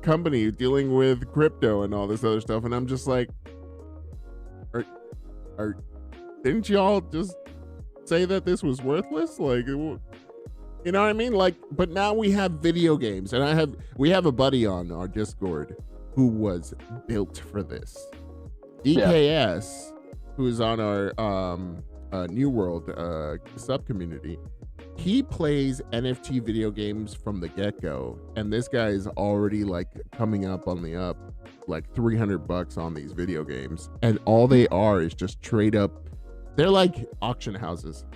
company dealing with crypto and all this other stuff. And I'm just like, didn't y'all just say that this was worthless? Like, you know what I mean? Like, but now we have video games, and we have a buddy on our Discord who was built for this. DKS, who is on our New World sub community, he plays NFT video games from the get-go, and this guy is already like coming up on the up, like $300 on these video games, and all they are is just trade up. They're like auction houses.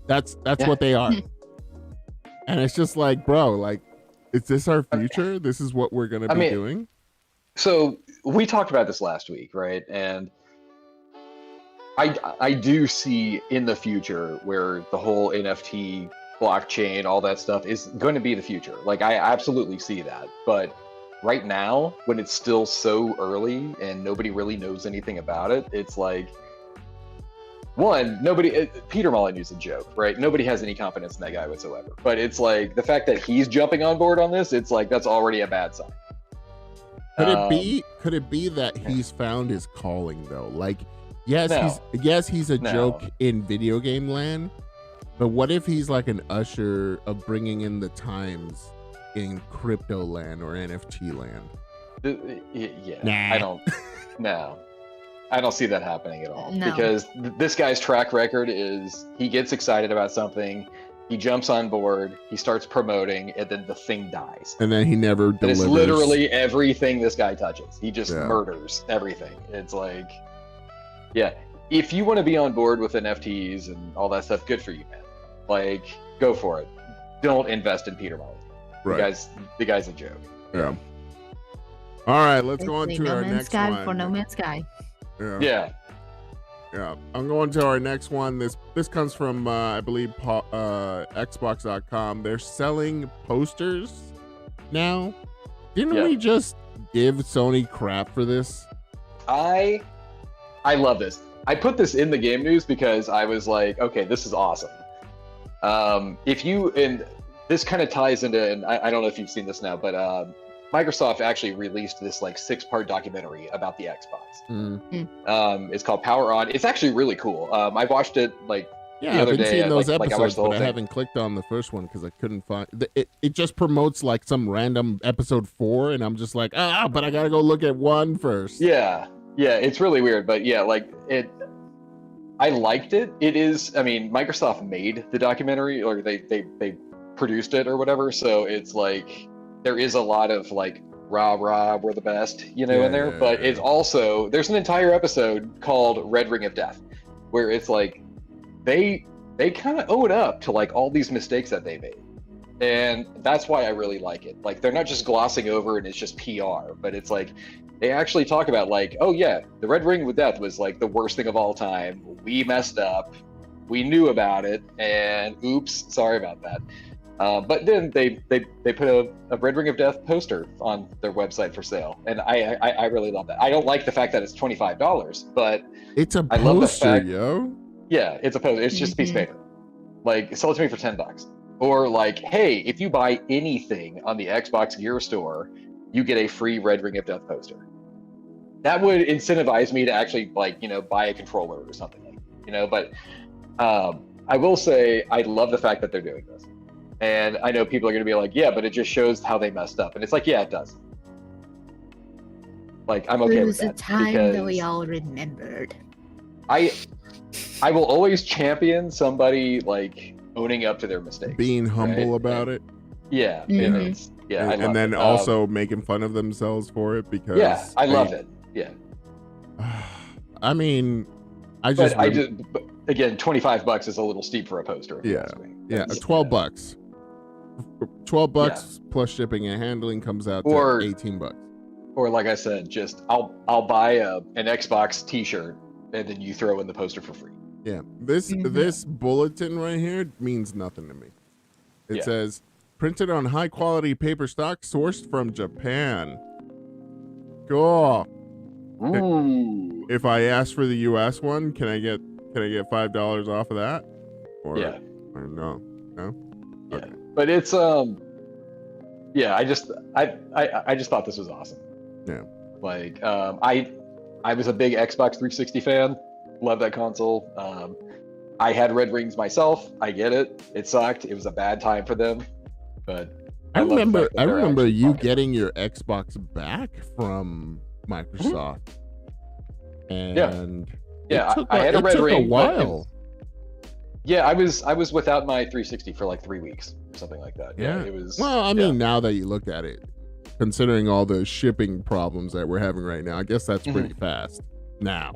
That's what they are. And it's just like, bro, like, is this our future? This is what we're gonna be doing? So we talked about this last week, right? And I do see in the future where the whole NFT, blockchain, all that stuff is going to be the future. Like, I absolutely see that. But right now, when it's still so early and nobody really knows anything about it, it's like, one, Peter Molyneux's a joke, right? Nobody has any confidence in that guy whatsoever. But it's like, the fact that he's jumping on board on this, it's like, that's already a bad sign. Could it be that he's found his calling though? Like, yes, he's a joke in video game land, but what if he's like an usher of bringing in the times in crypto land or NFT land? Yeah, I don't see that happening at all. No. Because this guy's track record is, he gets excited about something, he jumps on board, he starts promoting, and then the thing dies. And then he never delivers. It's literally everything this guy touches. He just murders everything. It's like, if you want to be on board with NFTs and all that stuff, good for you, man. Like, go for it. Don't invest in Peter Molyneux. Right. The guy's a joke. Yeah. All right, let's go on to our next one. For No Man's Sky. Yeah. I'm going to our next one. This comes from I believe Xbox.com. They're selling posters now. Didn't we just give Sony crap for this? I love this. I put this in the game news because I was like, okay, this is awesome. This kind of ties into, and I don't know if you've seen this now, but Microsoft actually released this like 6-part documentary about the Xbox. It's called Power On. It's actually really cool. I watched it like the other day. I've been seeing those episodes, but I haven't clicked on the first one because I couldn't find it. It just promotes like some random episode 4, and I'm just like, but I gotta go look at 1 first. Yeah, it's really weird, but I liked it. It is, I mean, Microsoft made the documentary, or they produced it or whatever, so it's like, there is a lot of like rah, we're the best, in there. But it's also, there's an entire episode called Red Ring of Death, where it's like they kind of own up to like all these mistakes that they made. And that's why I really like it. Like, they're not just glossing over and it's just PR, but it's like they actually talk about like, oh yeah, the Red Ring of Death was like the worst thing of all time. We messed up. We knew about it, and oops, sorry about that. But then they put a Red Ring of Death poster on their website for sale, and I really love that. I don't like the fact that it's $25, but it's a poster, love the fact, yo. Yeah, it's a poster. It's just a piece of paper. Like, sell it to me for $10, or like, hey, if you buy anything on the Xbox Gear Store, you get a free Red Ring of Death poster. that would incentivize me to actually like, buy a controller or something like, but I will say I love the fact that they're doing this. And I know people are going to be like, yeah, but it just shows how they messed up. And it's like, yeah, it does. Like, I'm okay with that. It was a time that we all remembered. I will always champion somebody like owning up to their mistakes, being humble about it. Yeah, and then also making fun of themselves for it because I love it. Yeah. I mean, but again, $25 is a little steep for a poster. Yeah, $12. $12 plus shipping and handling comes out to $18. Or like I said, just I'll buy an Xbox T-shirt and then you throw in the poster for free. Yeah, this bulletin right here means nothing to me. It says printed on high quality paper stock sourced from Japan. Cool. Ooh. If I ask for the US one, can I get $5 off of that? Or no? Yeah. Okay. But it's I just thought this was awesome. Yeah. Like I was a big Xbox 360 fan. Love that console. I had Red Rings myself. I get it. It sucked. It was a bad time for them. But I remember you getting your Xbox back from Microsoft. And I had a Red Ring. It took a while. I was without my 360 for like 3 weeks or something like that. Yeah, it was. Well, I mean, now that you look at it, considering all the shipping problems that we're having right now, I guess that's pretty fast now.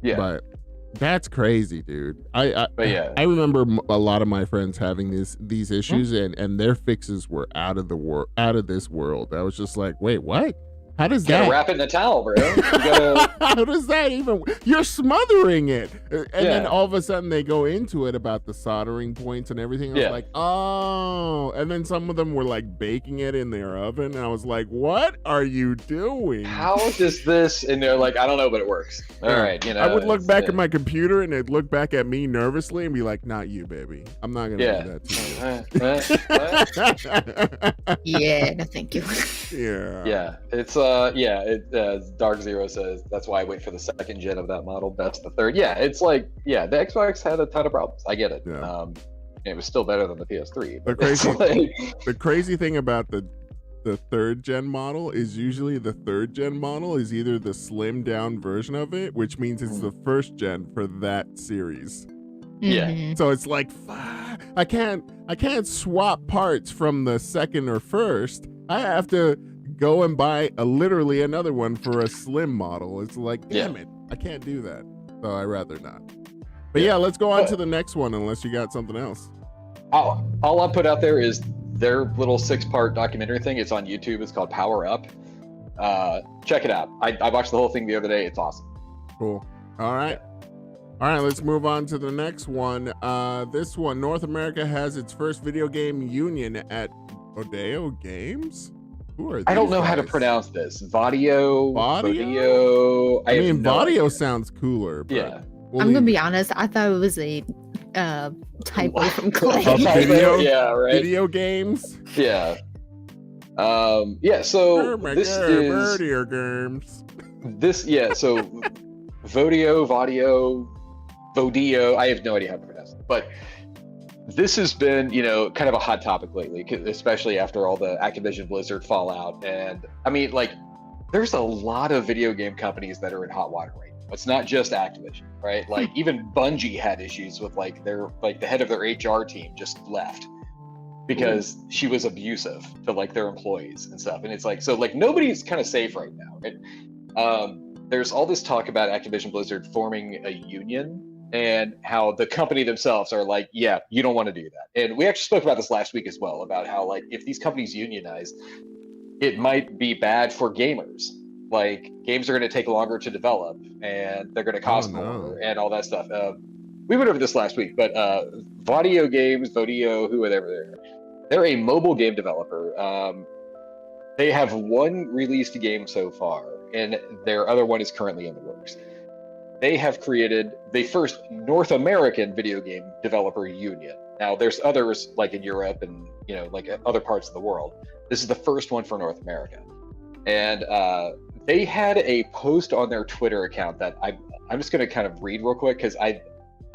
Yeah, but that's crazy, dude. I remember a lot of my friends having these issues, and their fixes were out of this world. I was just like, wait, what? How does that? Wrap it in a towel, bro. How does that even? You're smothering it, and then all of a sudden they go into it about the soldering points and everything. I was like, oh, and then some of them were like baking it in their oven, and I was like, what are you doing? How does this? And they're like, I don't know, but it works. All right, I would look back at my computer, and it'd look back at me nervously and be like, not you, baby. I'm not gonna do that to you. Yeah, no, thank you. Yeah, it's Dark Zero says that's why I wait for the second gen of that model. That's the third. Yeah, it's like the Xbox had a ton of problems. I get it. Yeah. It was still better than the PS3. The crazy thing about the third gen model is usually the third gen model is either the slimmed down version of it, which means it's the first gen for that series. Yeah. So it's like I can't swap parts from the second or first. I have to go and buy literally another one for a slim model. It's like, damn it, I can't do that. So I rather not. But let's go on to the next one unless you got something else. All I'll put out there is their little 6-part documentary thing. It's on YouTube. It's called Power Up. Check it out. I watched the whole thing the other day. It's awesome. Cool. All right, let's move on to the next one. This one, North America has its first video game union at Odeo Games. Who are these I don't know guys? how to pronounce this. Vadio. I mean, Vadio sounds cooler. But I'm gonna be honest. I thought it was a typo from Clay. Video games. Yeah. So this is games. So Vodio. I have no idea how to pronounce it, but this has been, kind of a hot topic lately, especially after all the Activision Blizzard fallout. And I mean, like, there's a lot of video game companies that are in hot water right now. It's not just Activision, right? Like, even Bungie had issues with the head of their HR team just left because she was abusive to their employees and stuff. And it's like, so nobody's kind of safe right now, right? There's all this talk about Activision Blizzard forming a union, and how the company themselves are like, yeah, you don't want to do that. And we actually spoke about this last week as well, about how if these companies unionize, it might be bad for gamers. Like, games are going to take longer to develop, and they're going to cost more, and all that stuff. We went over this last week, but Vodio Games, whoever they're a mobile game developer. They have one released game so far, and their other one is currently in the works. They have created the first North American video game developer union. Now, there's others in Europe and other parts of the world. This is the first one for North America, and They had a post on their Twitter account that I'm just gonna kind of read real quick because I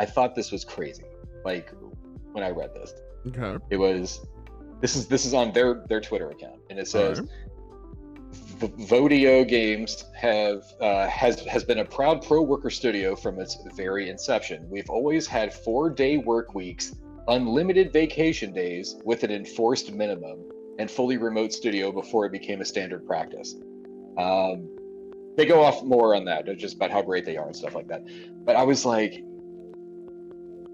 thought this was crazy. Like when I read this, okay, it was this is on their Twitter account, and it says. Right. Vodio Games has been a proud pro worker studio from its very inception. We've always had 4-day work weeks, unlimited vacation days with an enforced minimum, and fully remote studio before it became a standard practice. They go off more on that, just about how great they are and stuff like that. But I was like,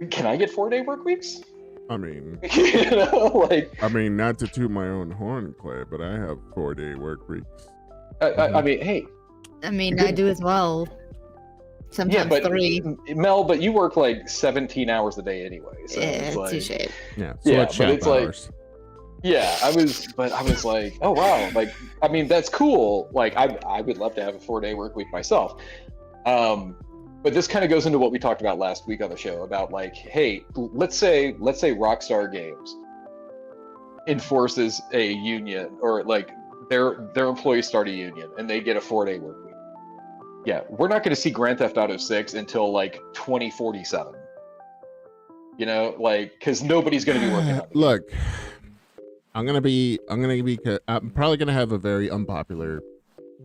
can I get 4-day work weeks? I mean, I mean, not to toot my own horn, Clay, but I have 4-day work weeks. I mean, hey. I mean, I do as well. Sometimes 3. Mel, but you work like 17 hours a day anyway. So it's like, touche. Yeah, so it's hours. I was like, oh wow, like, I mean, that's cool. Like, I would love to have a 4-day work week myself. But this kind of goes into what we talked about last week on the show about like, hey, let's say Rockstar Games enforces a union, or like their employees start a union and they get a 4-day work week. Yeah, we're not going to see Grand Theft Auto 6 until like 2047. You know, like, because nobody's going to be working on it. Look, I'm probably going to have a very unpopular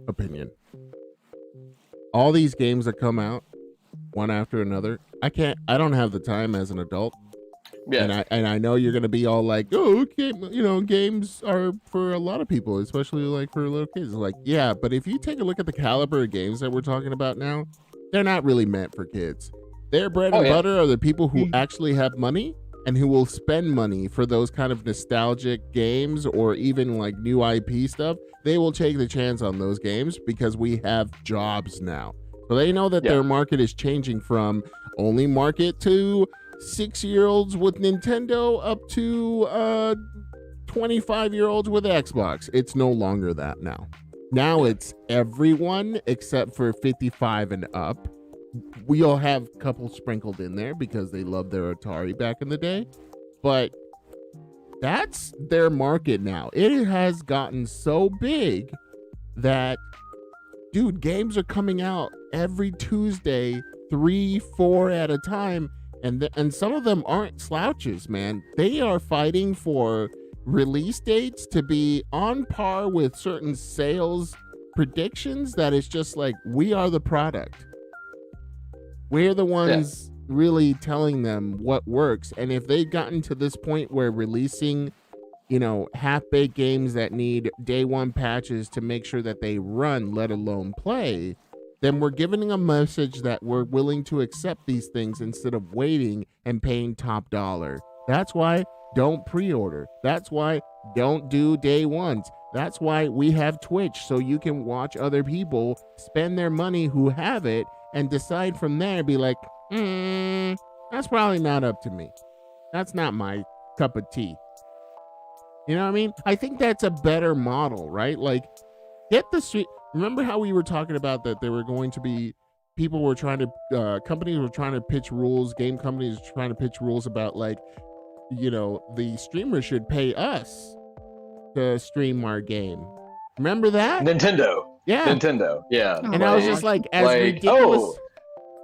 opinion. All these games that come out one after another, I don't have the time as an adult. Yeah. And I know you're gonna be all like, oh, okay, you know, games are for a lot of people, especially like for little kids. Like, yeah, but if you take a look at the caliber of games that we're talking about now, they're not really meant for kids. Their bread and butter are the people who actually have money and who will spend money for those kind of nostalgic games or even like new IP stuff. They will take the chance on those games because we have jobs now. So they know that their market is changing from only market to 6-year-olds with Nintendo up to 25-year-olds with Xbox. It's no longer that now. Now it's everyone except for 55 and up. We'll have a couple sprinkled in there because they love their Atari back in the day. But that's their market now. It has gotten so big that, dude, games are coming out every Tuesday, 3-4 at a time. And some of them aren't slouches, man. They are fighting for release dates to be on par with certain sales predictions that it's just like, we are the product. We're the ones really telling them what works. And if they've gotten to this point where releasing, you know, half-baked games that need day one patches to make sure that they run, let alone play, then we're giving a message that we're willing to accept these things instead of waiting and paying top dollar. That's why don't pre-order. That's why don't do day ones. That's why we have Twitch, so you can watch other people spend their money who have it and decide from there, be like, that's probably not up to me. That's not my cup of tea. You know what I mean? I think that's a better model, right? Like, get the street. Remember how we were talking about that there were going to be people were trying to companies were trying to pitch rules, game companies were trying to pitch rules about, like, you know, the streamer should pay us to stream our game. Remember that? Nintendo. Yeah. Nintendo. Yeah. And I was just like, as ridiculous. Oh,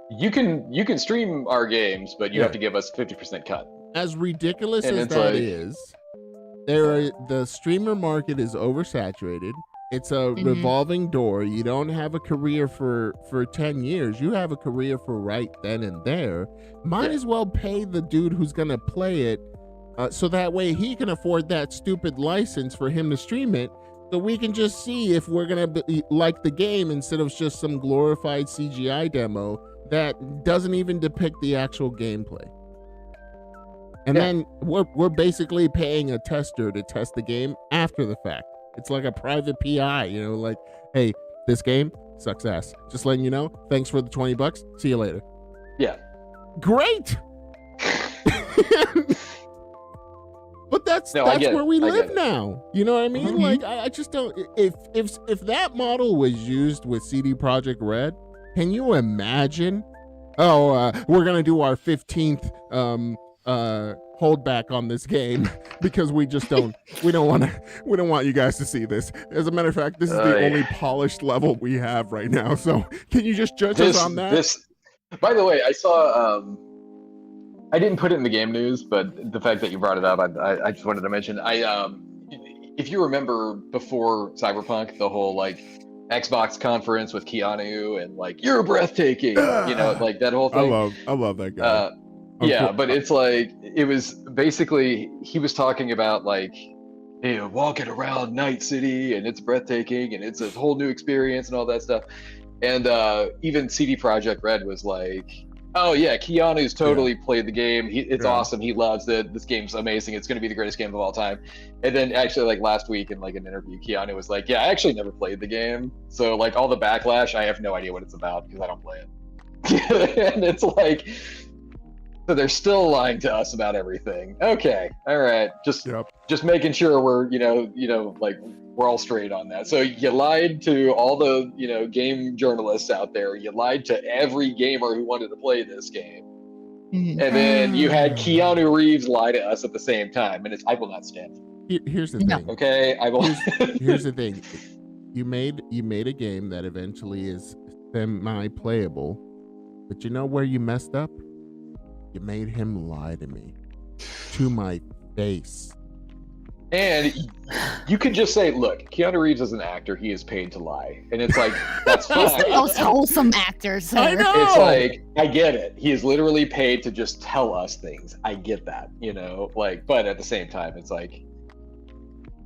you can stream our games, but you have to give us 50% cut. As ridiculous as that is, the streamer market is oversaturated. It's a revolving door. You don't have a career for 10 years. You have a career for right then and there. Might as well pay the dude who's going to play it so that way he can afford that stupid license for him to stream it, so we can just see if we're going to like the game instead of just some glorified CGI demo that doesn't even depict the actual gameplay. And then we're basically paying a tester to test the game after the fact. It's like a private PI, you know, like, hey, this game sucks ass. Just letting you know. Thanks for the $20. See you later. Yeah. Great. But that's where we live now. You know what I mean? Like, I just don't. If that model was used with CD Projekt Red, can you imagine? Oh, we're gonna do our 15th hold back on this game because we don't want you guys to see this. As a matter of fact, this is the only polished level we have right now. So can you just judge us on that? By the way, I saw, I didn't put it in the game news, but the fact that you brought it up, I just wanted to mention, if you remember before Cyberpunk, the whole like Xbox conference with Keanu and like, you're breathtaking, like that whole thing. I love that guy. But it's like, it was basically, he was talking about like, walking around Night City and it's breathtaking and it's a whole new experience and all that stuff. And even CD Projekt Red was like, oh yeah, Keanu's totally played the game. It's awesome. He loves it. This game's amazing. It's going to be the greatest game of all time. And then actually like last week in like an interview, Keanu was like, yeah, I actually never played the game. So like all the backlash, I have no idea what it's about because I don't play it. And it's like, so they're still lying to us about everything. Okay. All right. Just making sure we're, like we're all straight on that. So you lied to all the, game journalists out there. You lied to every gamer who wanted to play this game. And then you had Keanu Reeves lie to us at the same time. And I will not stand. Here's the thing. Okay. I will. Here's the thing. You made a game that eventually is semi-playable, but you know where you messed up? You made him lie to me, to my face. And you could just say, look, Keanu Reeves is an actor. He is paid to lie. And it's like, that's fine. He's the most wholesome actor, sir. I know. It's like, I get it. He is literally paid to just tell us things. I get that, but at the same time, it's like,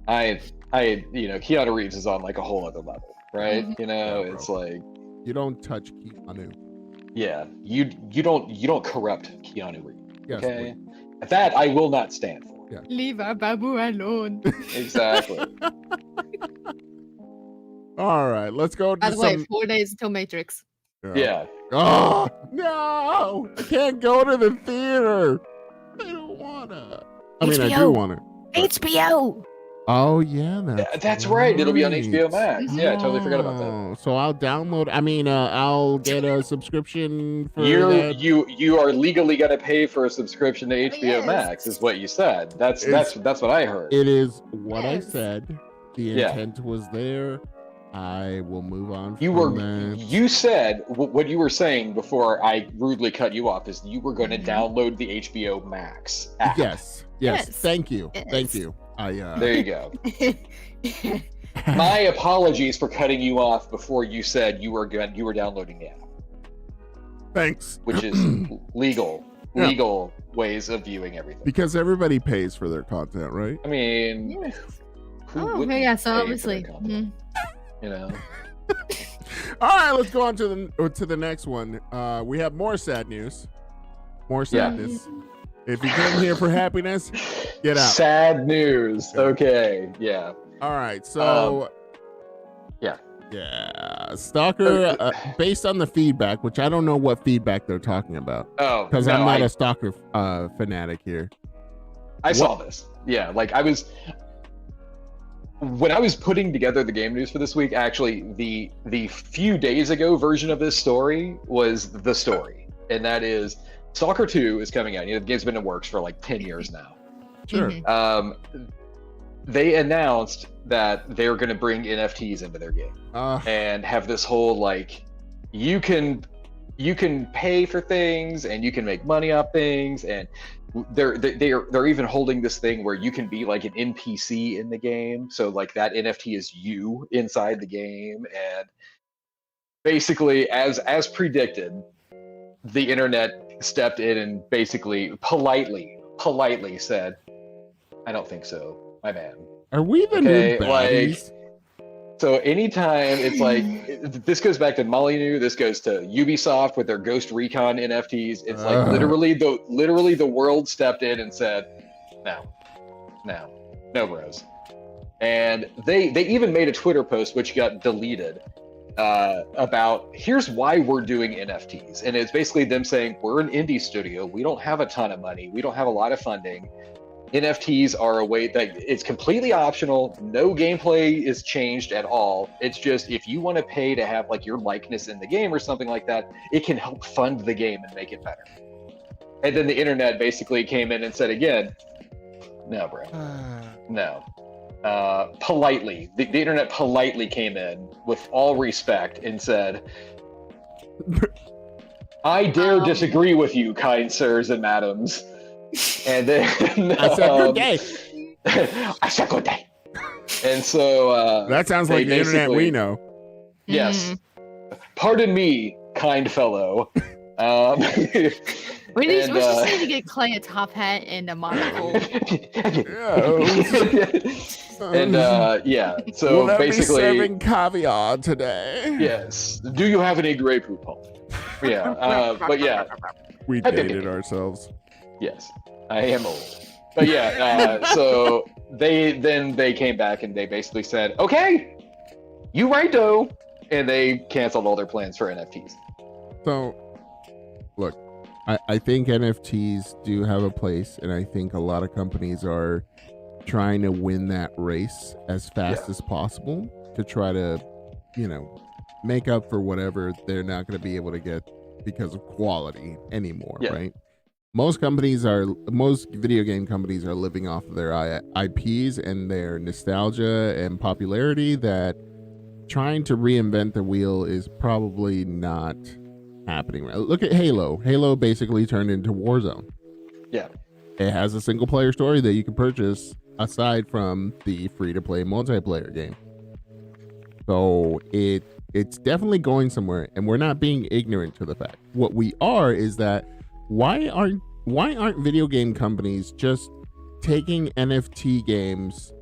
Keanu Reeves is on like a whole other level, right? It's like, you don't touch Keanu. Yeah, you don't corrupt Keanu Reeves. Yes, okay, that I will not stand for. Yeah. Leave our babu alone. Exactly. All right, let's go. By the way, 4 days until Matrix. Yeah. Oh no! I can't go to the theater. I don't wanna. I mean, I do wanna. HBO. Oh yeah, that's right. It'll be on HBO Max. Yeah, I totally forgot about that. So I'll download. I'll get a subscription for that. You are legally gonna pay for a subscription to HBO Max, is what you said. That's what I heard. It is what I said. The intent was there. I will move on. You said what you were saying before I rudely cut you off is you were going to download the HBO Max app. Yes. Thank you. Thank you. There you go. My apologies for cutting you off before you said you were downloading the app. Thanks. Which is legal ways of viewing everything. Because everybody pays for their content, right? I mean, so obviously. All right, let's go on to the next one. We have more sad news. More sadness. Yeah. If you came here for happiness, get out. Sad news. Okay. Yeah. All right. So. Yeah. Stalker, based on the feedback, which I don't know what feedback they're talking about. Oh. Because I'm not a Stalker fanatic here. I saw this. Yeah. Like when I was putting together the game news for this week, actually, the few days ago version of this story was the story, and that is Stalker 2 is coming out. The game's been in works for like 10 years now. Sure. They announced that they're going to bring NFTs into their game and have this whole like, you can pay for things and you can make money off things, and they're even holding this thing where you can be like an NPC in the game. So like that NFT is you inside the game, and basically as predicted, the internet stepped in and basically politely said, I don't think so, my man. Are we the new baddies? So anytime it's like, this goes back to Molyneux, this goes to Ubisoft with their Ghost Recon NFTs. It's like literally the world stepped in and said, no bros. And they even made a Twitter post, which got deleted, about here's why we're doing NFTs. And it's basically them saying, we're an indie studio. We don't have a ton of money. We don't have a lot of funding. NFTs are a way that it's completely optional. No gameplay is changed at all. It's just if you want to pay to have like your likeness in the game or something like that, it can help fund the game and make it better. And then the internet basically came in and said again, no, bro, no. Politely, the internet politely came in with all respect and said, I dare disagree with you, kind sirs and madams. And then I said good day. I said good day. And so that sounds like the internet we know. Yes. Pardon me, kind fellow. We just need to get Clay a top hat and a monocle. And so will basically, be serving caviar today. Yes. Do you have any Grey Poupon? Yeah. But yeah, we dated ourselves. Yes, I am old. But yeah, so they came back and they basically said, okay, you righto, and they canceled all their plans for NFTs. So, look, I think NFTs do have a place, and I think a lot of companies are trying to win that race as fast as possible to try to, make up for whatever they're not going to be able to get because of quality anymore, right? Most video game companies are living off of their IPs and their nostalgia and popularity, that trying to reinvent the wheel is probably not happening. Look at Halo. Halo basically turned into Warzone. Yeah. It has a single player story that you can purchase aside from the free-to-play multiplayer game. So it's definitely going somewhere, and we're not being ignorant to the fact. What we are is that why aren't video game companies just taking NFT games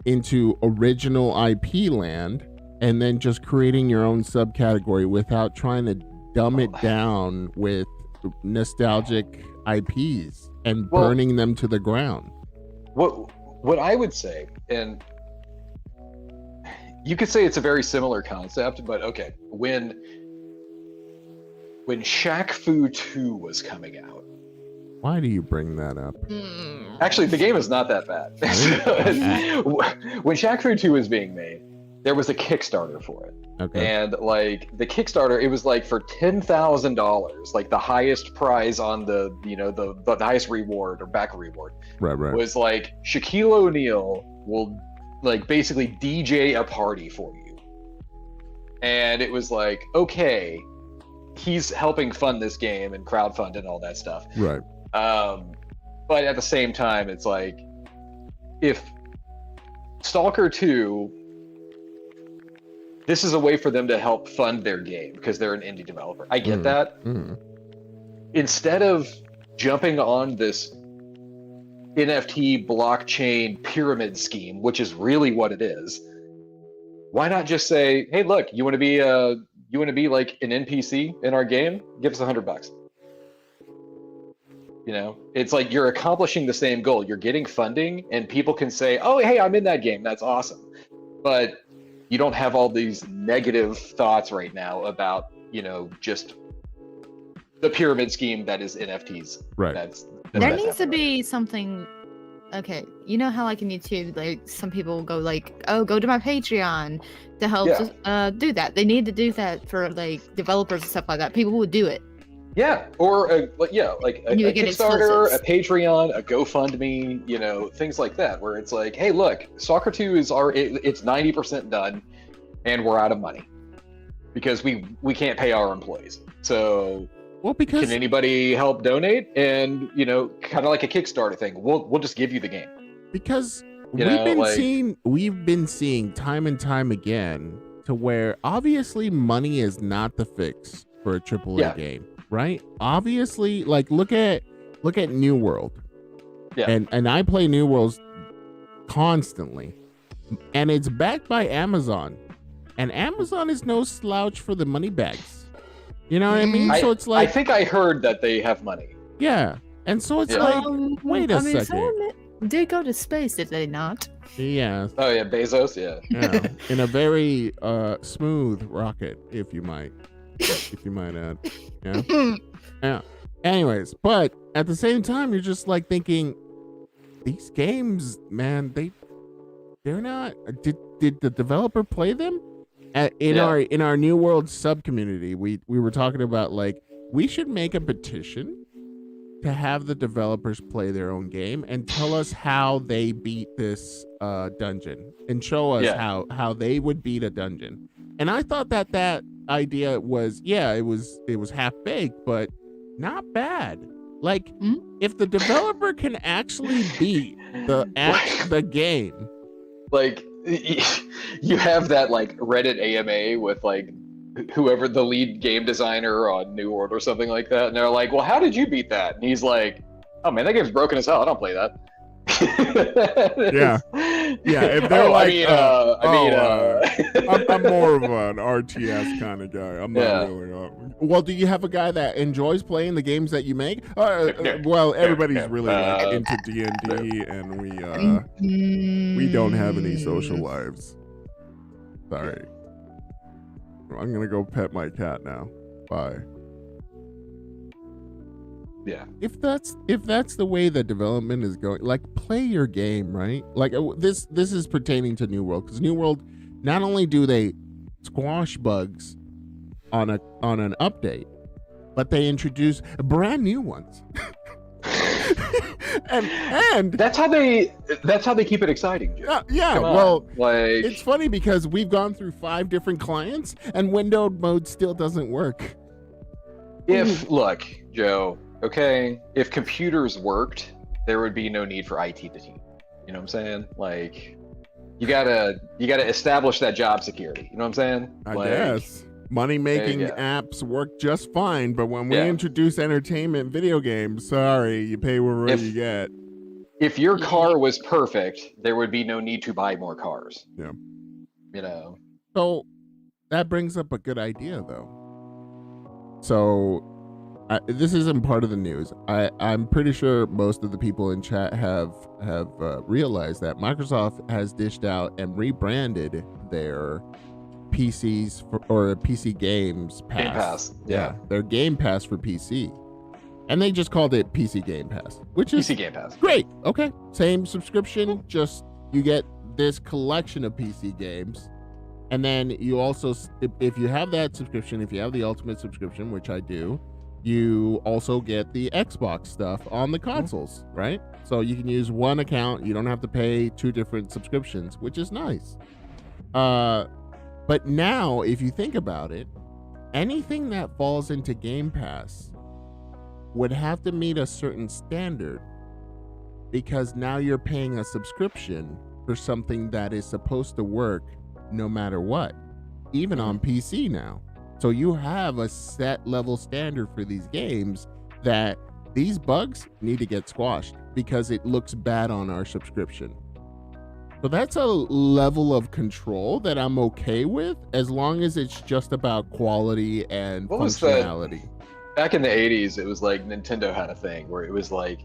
into original IP land and then just creating your own subcategory without trying to dumb it down with nostalgic IPs and burning them to the ground? What I would say, and you could say it's a very similar concept, but okay, when Shaq Fu 2 was coming out. Why do you bring that up? Actually, the game is not that bad. When Shaq Fu 2 was being made, there was a Kickstarter for it. Okay. And like the Kickstarter, it was like for $10,000, like the highest prize on the highest reward or back reward. Right. Was like Shaquille O'Neal will like basically DJ a party for you. And it was like, okay, he's helping fund this game and crowdfund and all that stuff. Right. But at the same time, it's like, if Stalker 2, this is a way for them to help fund their game because they're an indie developer. I get that. Instead of jumping on this NFT blockchain pyramid scheme, which is really what it is, why not just say, hey, look, you want to be like an NPC in our game? Give us $100. It's like you're accomplishing the same goal. You're getting funding, and people can say, oh, hey, I'm in that game. That's awesome. But you don't have all these negative thoughts right now about, just the pyramid scheme that is NFTs. Right. There needs to be something. Okay, you know how like in YouTube, like some people go like, oh, go to my Patreon to help do that. They need to do that for like developers and stuff like that. People would do it. Yeah, or a Kickstarter, a Patreon, a GoFundMe, things like that, where it's like, hey, look, Stalker 2 is it's 90% done, and we're out of money because we can't pay our employees. So, can anybody help donate? And kind of like a Kickstarter thing, we'll just give you the game. Because we've been seeing time and time again to where obviously money is not the fix for a AAA game. Right? Obviously, like look at New World. Yeah. And I play New Worlds constantly. And it's backed by Amazon. And Amazon is no slouch for the money bags. You know what I mean? So it's like, I think I heard that they have money. Yeah. And so it's like, wait a second. Someone did go to space, did they not? Yeah. Oh yeah, Bezos, yeah. In a very smooth rocket, if you might add. Yeah. Anyways, but at the same time, you're just like thinking, these games, man, they're not. Did the developer play them? In our New World sub community, we were talking about like we should make a petition to have the developers play their own game and tell us how they beat this dungeon and show us how they would beat a dungeon. And I thought that idea was, it was half-baked, but not bad. Like, if the developer can actually beat the game. Like, you have that, like, Reddit AMA with, like, whoever the lead game designer on New World or something like that, and they're like, well, how did you beat that? And he's like, oh man, that game's broken as hell, I don't play that. If they're I'm more of an RTS kind of guy. I'm not really well, do you have a guy that enjoys playing the games that you make? Well, everybody's really into D&D, and we don't have any social lives. Sorry. I'm gonna go pet my cat now. Bye. Yeah. If that's the way the development is going, like, play your game, right? Like, this is pertaining to New World, because New World, not only do they squash bugs on an update, but they introduce brand new ones. and that's how they keep it exciting, Jim. Well, like, it's funny because we've gone through 5 different clients and windowed mode still doesn't work. Look, Joe, okay, if computers worked, there would be no need for IT to team. You know what I'm saying? Like, you gotta establish that job security. You know what I'm saying? I guess money-making apps work just fine, but when we introduce entertainment video games, sorry, you pay wherever you get. If your car was perfect, there would be no need to buy more cars. Yeah. You know. So that brings up a good idea, though. So this isn't part of the news. I'm pretty sure most of the people in chat have realized that Microsoft has dished out and rebranded their PCs or PC Games Pass. Game Pass. Yeah. Their Game Pass for PC. And they just called it PC Game Pass, which is PC Game Pass. Great. Okay. Same subscription, just you get this collection of PC games. And then you also, if you have that subscription, if you have the Ultimate subscription, which I do, you also get the Xbox stuff on the consoles, right? So you can use one account. You don't have to pay 2 different subscriptions, which is nice. But now, if you think about it, anything that falls into Game Pass would have to meet a certain standard, because now you're paying a subscription for something that is supposed to work no matter what, even on PC now. So you have a set level standard for these games that these bugs need to get squashed because it looks bad on our subscription. So that's a level of control that I'm okay with, as long as it's just about quality and functionality. Back in the 80s, it was like Nintendo had a thing where it was like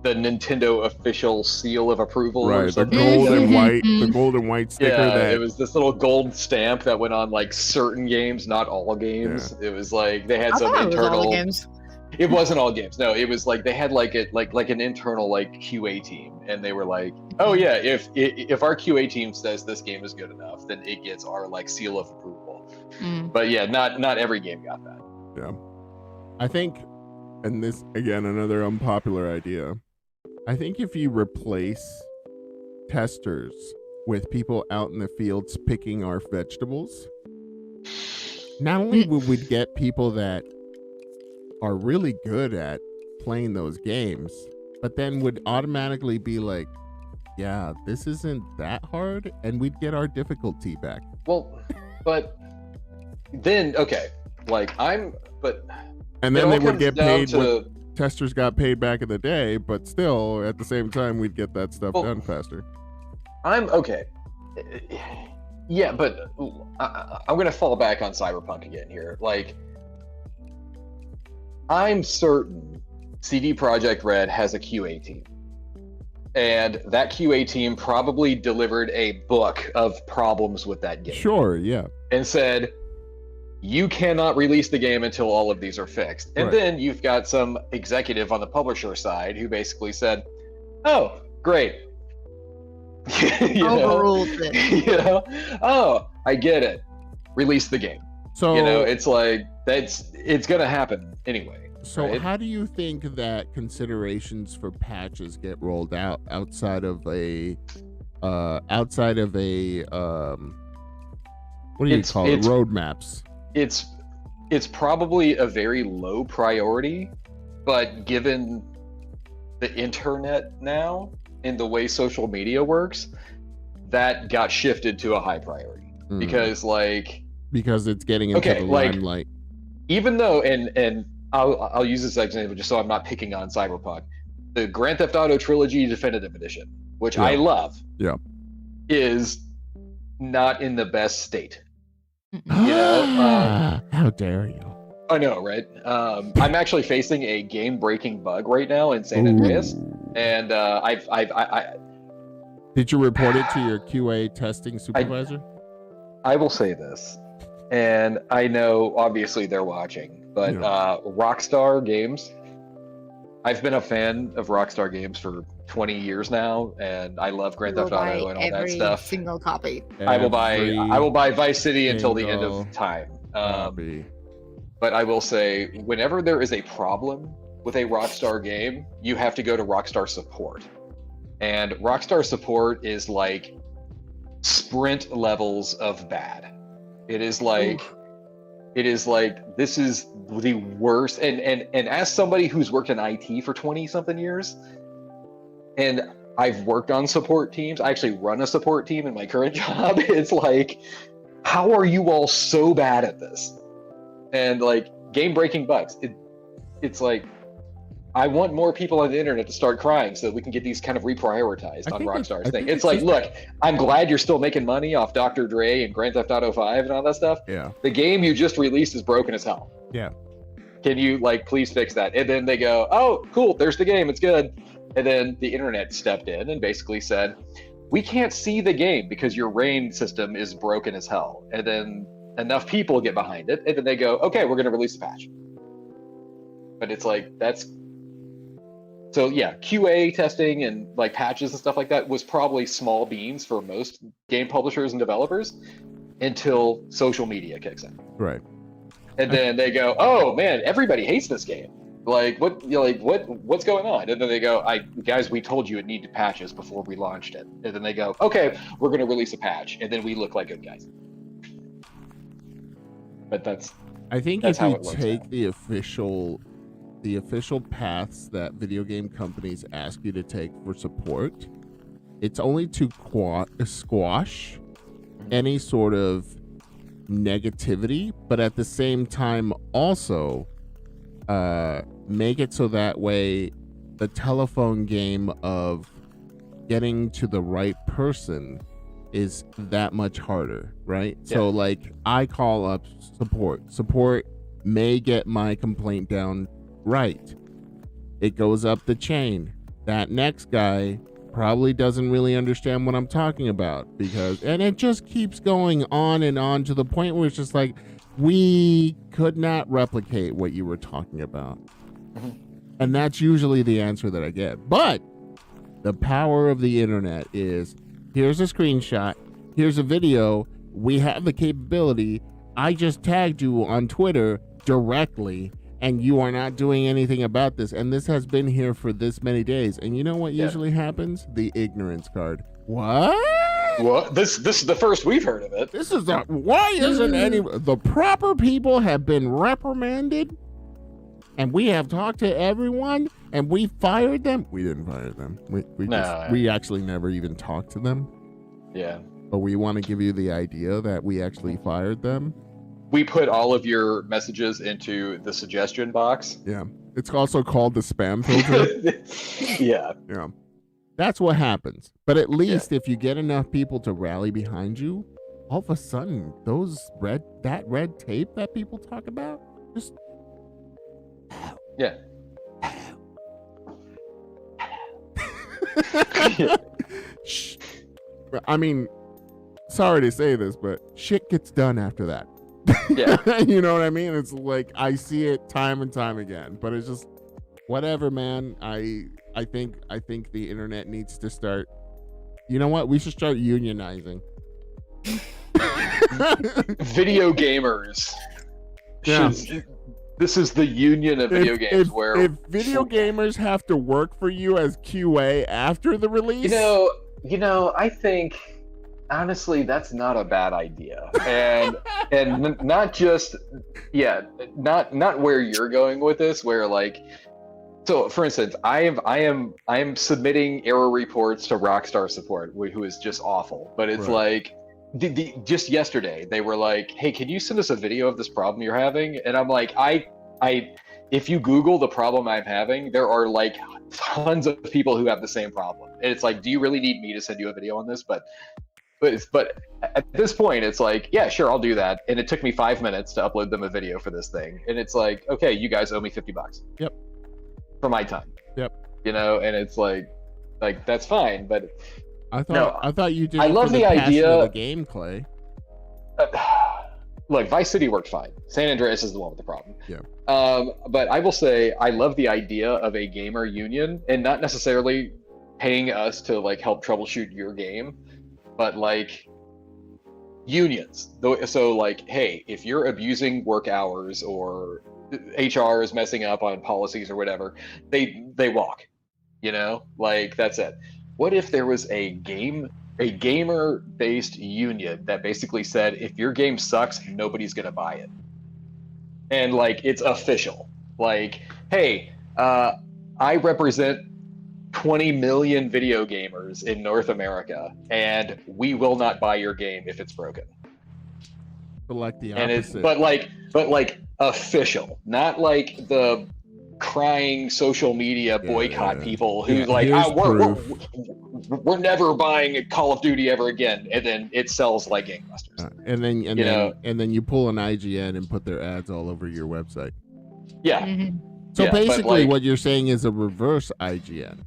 the Nintendo official seal of approval, right? Or something. The gold and white sticker. Yeah, it was this little gold stamp that went on like certain games, not all games. Yeah. It was like they had some internal. It wasn't all games. No, it was like they had like an internal like QA team, and they were like, oh yeah, if our QA team says this game is good enough, then it gets our like seal of approval. But yeah, not every game got that. Yeah, I think, and this again another unpopular idea. I think if you replace testers with people out in the fields picking our vegetables, not only would we get people that are really good at playing those games, but then would automatically be like, yeah, this isn't that hard, and we'd get our difficulty back. Well, but then, okay, like and then they would get paid what testers got paid back in the day, but still, at the same time, we'd get that stuff done faster. I'm okay. Yeah, but I'm going to fall back on Cyberpunk again here. Like, I'm certain CD Projekt Red has a QA team. And that QA team probably delivered a book of problems with that game. Sure, yeah. And said, you cannot release the game until all of these are fixed. And then you've got some executive on the publisher side who basically said, oh, great. Overruled it. Oh, I get it. Release the game. So it's like it's gonna happen anyway. So right? how do you think that considerations for patches get rolled out outside of a what do you call it? Roadmaps. It's probably a very low priority, but given the internet now and the way social media works, that got shifted to a high priority because it's getting into the limelight. Even though, and I'll use this example just so I'm not picking on Cyberpunk, the Grand Theft Auto Trilogy Definitive Edition, which I love, is not in the best state. How dare you? I know, right? I'm actually facing a game-breaking bug right now in San Andreas, and Did you report it to your QA testing supervisor? I will say this, and I know obviously they're watching, but Rockstar Games, I've been a fan of Rockstar Games for 20 years now, and I love Grand Theft Auto and all that stuff. Single copy. I will buy Vice City until the end of time. But I will say, whenever there is a problem with a Rockstar game, you have to go to Rockstar support. And Rockstar support is like sprint levels of bad. It is like this is the worst. And as somebody who's worked in IT for 20 something years, and I've worked on support teams, I actually run a support team in my current job. It's like, how are you all so bad at this? And like game breaking bugs. It's like, I want more people on the internet to start crying so that we can get these kind of reprioritized on Rockstar's thing. It's like, look, I'm glad you're still making money off Dr. Dre and Grand Theft Auto 5 and all that stuff. Yeah. The game you just released is broken as hell. Yeah. Can you please fix that? And then they go, oh, cool, there's the game, it's good. And then the internet stepped in and basically said, we can't see the game because your RAIN system is broken as hell. And then enough people get behind it, and then they go, okay, we're going to release a patch. But it's like, so yeah, QA testing and like patches and stuff like that was probably small beans for most game publishers and developers until social media kicks in. Right. And then they go, oh man, everybody hates this game. What's going on? And then they go, guys, we told you it needed patches before we launched it. And then they go, okay, we're going to release a patch, and then we look like good guys. But I think if you take the official paths that video game companies ask you to take for support, it's only to squash any sort of negativity, but at the same time also make it so that way the telephone game of getting to the right person is that much harder, right? Yeah. So like I call up support may get my complaint down right, it goes up the chain, that next guy probably doesn't really understand what I'm talking about, and it just keeps going on and on to the point where it's just like, we could not replicate what you were talking about. And that's usually the answer that I get. But the power of the internet is, here's a screenshot, here's a video, we have the capability, I just tagged you on Twitter directly, and you are not doing anything about this, and this has been here for this many days. And you know what usually happens? The ignorance card. What? This is the first we've heard of it. This is why isn't the proper people have been reprimanded, and we have talked to everyone, and we fired them. We didn't fire them. We actually never even talked to them. Yeah. But we want to give you the idea that we actually fired them. We put all of your messages into the suggestion box. Yeah. It's also called the spam filter. Yeah. Yeah. That's what happens. But at least if you get enough people to rally behind you, all of a sudden, that red tape that people talk about, just... Yeah. I mean, sorry to say this, but shit gets done after that. Yeah. You know what I mean? It's like, I see it time and time again, but it's just whatever, man. I think the internet needs to start, you know what? We should start unionizing. Video gamers. Yeah. This is the union of video games where if video gamers have to work for you as QA after the release, you know, I think honestly that's not a bad idea, and not just not where you're going with this, where like. So, for instance, I am submitting error reports to Rockstar support, who is just awful. But it's like, just yesterday they were like, "Hey, can you send us a video of this problem you're having?" And I'm like, if you Google the problem I'm having, there are like tons of people who have the same problem. And it's like, do you really need me to send you a video on this? But at this point, it's like, yeah, sure, I'll do that. And it took me 5 minutes to upload them a video for this thing. And it's like, okay, you guys owe me $50. Yep. For my time. Yep. You know, and it's like that's fine, but I thought you did. I love the idea of the game, Clay. Look, Vice City worked fine. San Andreas is the one with the problem. Yeah. But I will say I love the idea of a gamer union, and not necessarily paying us to like help troubleshoot your game, but like unions. So like, hey, if you're abusing work hours or HR is messing up on policies or whatever, they walk, you know, like that's it. What if there was a gamer based union that basically said, if your game sucks, nobody's gonna buy it, and like it's official, like, hey, I represent 20 million video gamers in North America, and we will not buy your game if it's broken. But like the opposite. And but like official, not like the crying social media boycott people who we're never buying Call of Duty ever again, and then it sells like gangbusters. And then you pull an IGN and put their ads all over your website. Yeah. Mm-hmm. So basically, what you're saying is a reverse IGN.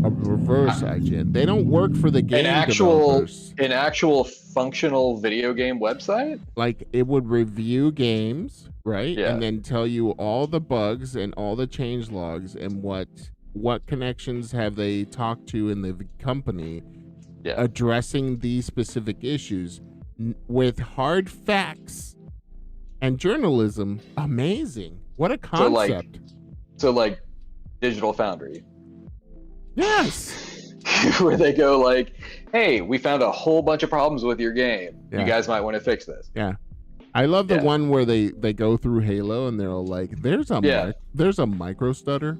A reverse IGN. They don't work for the game developers. An actual functional video game website? Like, it would review games, right? Yeah. And then tell you all the bugs and all the change logs and what connections have they talked to in the company addressing these specific issues with hard facts and journalism. Amazing. What a concept. So like Digital Foundry. Yes. Where they go like, hey, we found a whole bunch of problems with your game. Yeah. You guys might want to fix this. Yeah. I love the one where they go through Halo and they're all like, there's a micro stutter.